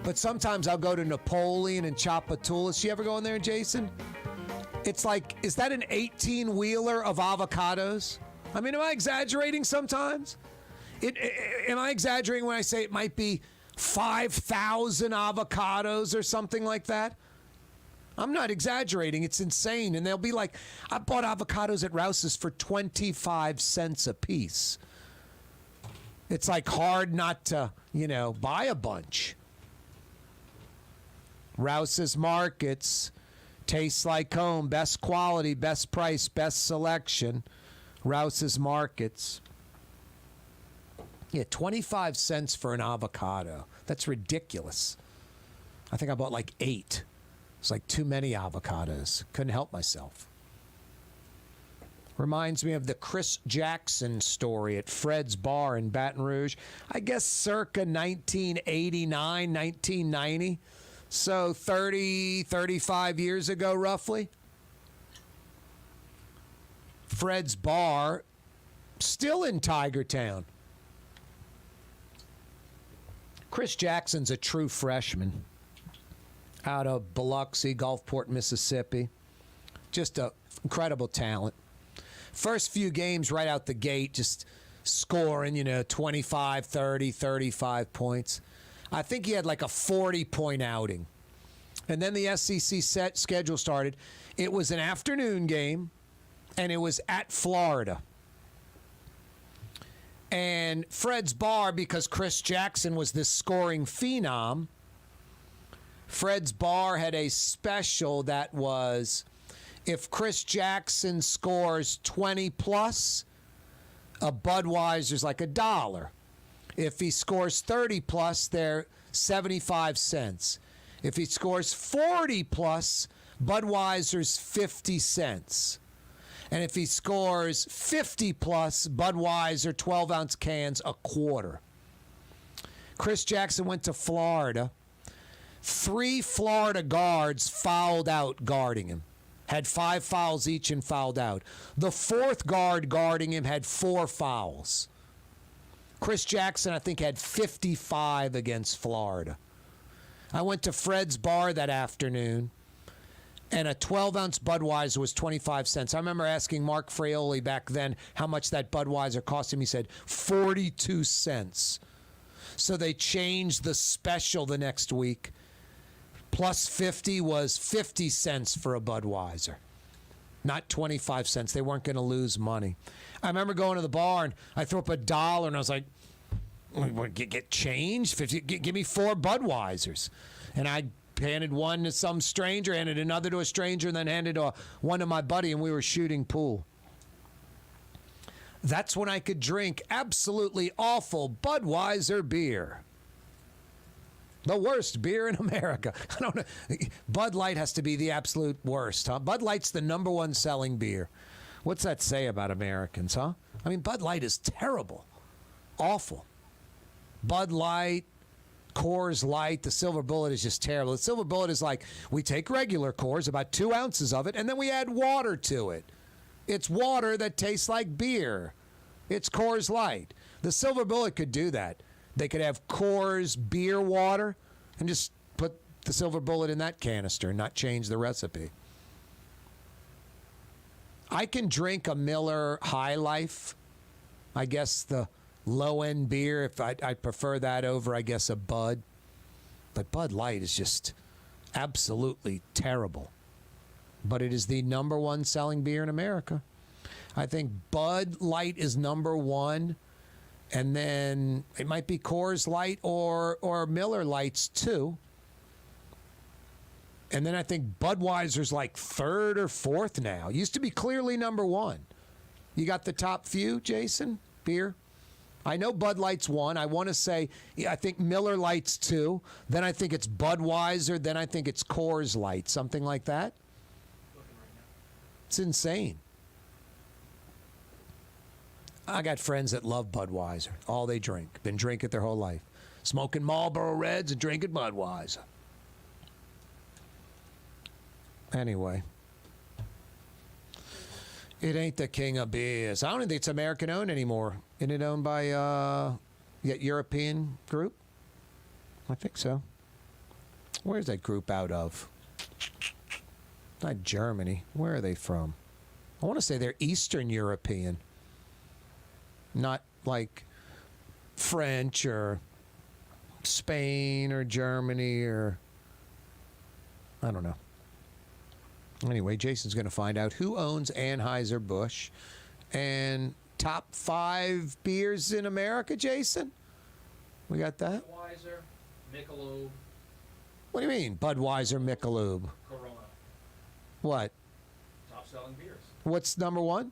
But sometimes I'll go to Napoleon and Chapatoulas. You ever go in there, Jason? It's like, is that an 18-wheeler of avocados? I mean, am I exaggerating sometimes? Am I exaggerating when I say it might be 5,000 avocados or something like that? I'm not exaggerating. It's insane. And they'll be like, I bought avocados at Rouse's for 25 cents a piece. It's like hard not to, buy a bunch. Rouse's Markets, tastes like home, best quality, best price, best selection. Rouse's Markets. Yeah, 25 cents for an avocado. That's ridiculous. I think I bought like 8. It's like too many avocados. Couldn't help myself. Reminds me of the Chris Jackson story at Fred's Bar in Baton Rouge. I guess circa 1989, 1990. So 30, 35 years ago, roughly. Fred's Bar, still in Tigertown. Chris Jackson's a true freshman. out of Biloxi, Gulfport, Mississippi. Just a incredible talent. First few games right out the gate, just scoring, 25, 30, 35 points. I think he had like a 40-point outing. And then the SEC schedule started. It was an afternoon game, and it was at Florida. And Fred's Bar, because Chris Jackson was this scoring phenom, Fred's Bar had a special that was, if Chris Jackson scores 20 plus, a Budweiser's like $1. If he scores 30 plus, they're 75 cents. If he scores 40 plus, Budweiser's 50 cents. And if he scores 50 plus, Budweiser 12-ounce cans $0.25. Chris Jackson went to Florida. 3 Florida guards fouled out guarding him. Had 5 fouls each and fouled out. The 4th guard guarding him had 4 fouls. Chris Jackson, I think, had 55 against Florida. I went to Fred's Bar that afternoon, and a 12-ounce Budweiser was 25 cents. I remember asking Mark Fraioli back then how much that Budweiser cost him. He said 42 cents. So they changed the special the next week. Plus 50 was 50 cents for a Budweiser, not 25 cents. They weren't going to lose money. I remember going to the bar, and I threw up $1, and I was like, get change? 50, give me 4 Budweisers. And I handed one to some stranger, handed another to a stranger, and then handed one to my buddy, and we were shooting pool. That's when I could drink absolutely awful Budweiser beer. The worst beer in America. I don't know. Bud Light has to be the absolute worst, huh? Bud Light's the #1 selling beer. What's that say about Americans, huh? I mean, Bud Light is terrible. Awful. Bud Light, Coors Light, the Silver Bullet is just terrible. The Silver Bullet is like, we take regular Coors, about 2 ounces of it, and then we add water to it. It's water that tastes like beer. It's Coors Light. The Silver Bullet could do that. They could have Coors beer water and just put the Silver Bullet in that canister and not change the recipe. I can drink a Miller High Life. I guess the low-end beer, if I prefer that over, I guess, a Bud. But Bud Light is just absolutely terrible. But it is the #1 selling beer in America. I think Bud Light is #1. And then it might be Coors Light or Miller Lights, too. And then I think Budweiser's like 3rd or 4th now. Used to be clearly #1. You got the top few, Jason? Beer? I know Bud Light's 1. I want to say, I think Miller Light's 2. Then I think it's Budweiser. Then I think it's Coors Light. Something like that. It's insane. I got friends that love Budweiser. All they drink. Been drinking it their whole life. Smoking Marlboro Reds and drinking Budweiser. Anyway. It ain't the king of beers. I don't think it's American-owned anymore. Isn't it owned by a European group? I think so. Where's that group out of? Not Germany. Where are they from? I want to say they're Eastern European. Not like French or Spain or Germany or I don't know. Anyway, Jason's going to find out who owns Anheuser-Busch and top 5 beers in America, Jason? We got that? Budweiser, Michelob. What do you mean, Budweiser, Michelob? Corona. What? Top selling beers. What's #1?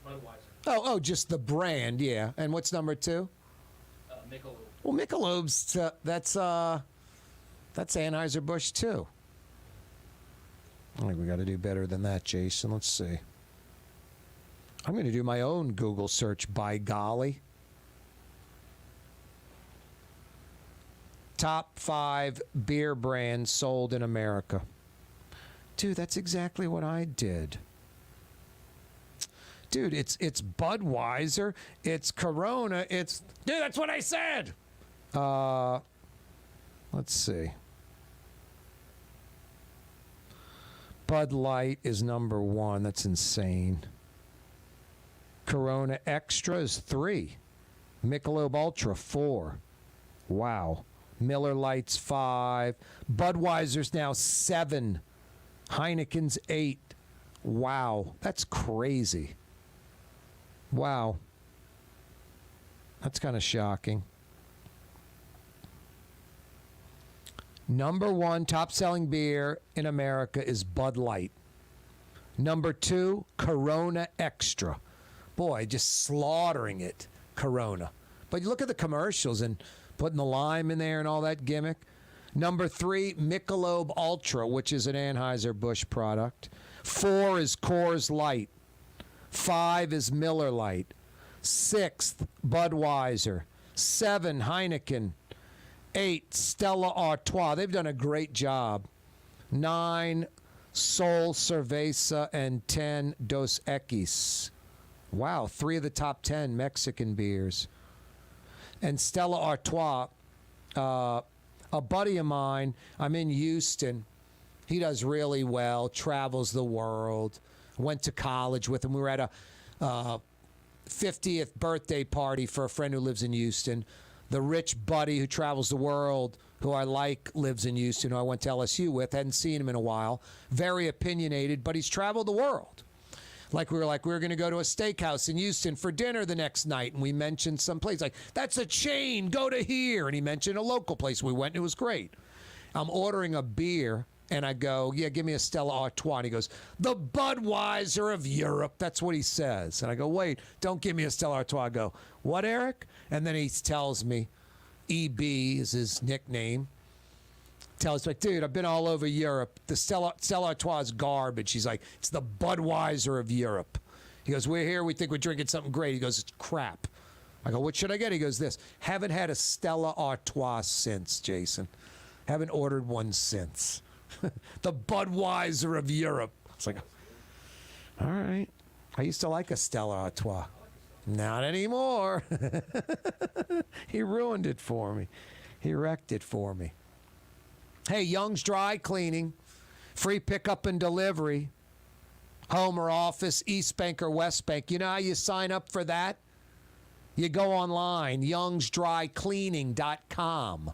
Budweiser. Oh, just the brand, yeah. And what's #2? Michelob. Well, Michelob's that's Anheuser-Busch too. I think we got to do better than that, Jason. Let's see. I'm going to do my own Google search, by golly. Top 5 beer brands sold in America. Dude, that's exactly what I did. Dude, it's Budweiser, it's Corona, dude, that's what I said. Let's see. Bud Light is number 1. That's insane. Corona Extra is 3. Michelob Ultra 4. Wow. Miller Lite's 5. Budweiser's now 7. Heineken's 8. Wow. That's crazy. Wow. That's kind of shocking. Number 1 top-selling beer in America is Bud Light. Number 2, Corona Extra. Boy, just slaughtering it, Corona. But you look at the commercials and putting the lime in there and all that gimmick. Number 3, Michelob Ultra, which is an Anheuser-Busch product. 4 is Coors Light. 5 is Miller Lite. 6th, Budweiser. 7, Heineken. 8, Stella Artois. They've done a great job. 9, Sol Cerveza. And 10, Dos Equis. Wow, 3 of the top 10 Mexican beers. And Stella Artois, a buddy of mine, I'm in Houston. He does really well, travels the world. Went to college with him. We were at a 50th birthday party for a friend who lives in Houston. The rich buddy who travels the world, who I like, lives in Houston, who I went to LSU with. Hadn't seen him in a while. Very opinionated, but he's traveled the world. We were going to go to a steakhouse in Houston for dinner the next night, and we mentioned some place. Like, that's a chain, go to here. And he mentioned a local place. We went, and it was great. I'm ordering a beer, and I go, yeah, give me a Stella Artois. And he goes, the Budweiser of Europe. That's what he says. And I go, wait, don't give me a Stella Artois. I go, what, Eric? And then he tells me, EB is his nickname. Tells me, dude, I've been all over Europe. The Stella Artois is garbage. He's like, it's the Budweiser of Europe. He goes, we're here. We think we're drinking something great. He goes, it's crap. I go, what should I get? He goes, this. Haven't had a Stella Artois since, Jason. Haven't ordered one since. The Budweiser of Europe. It's like, all right. I used to like a Stella Artois. Not anymore. He ruined it for me. He wrecked it for me. Hey, Young's Dry Cleaning, free pickup and delivery, home or office, East Bank or West Bank. You know how you sign up for that? You go online, youngsdrycleaning.com.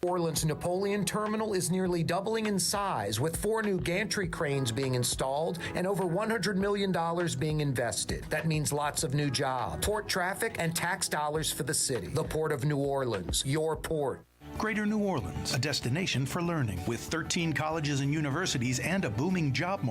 Orleans Napoleon Terminal is nearly doubling in size, with 4 new gantry cranes being installed and over $100 million being invested. That means lots of new jobs, port traffic, and tax dollars for the city. The Port of New Orleans, your port. Greater New Orleans, a destination for learning with 13 colleges and universities and a booming job market.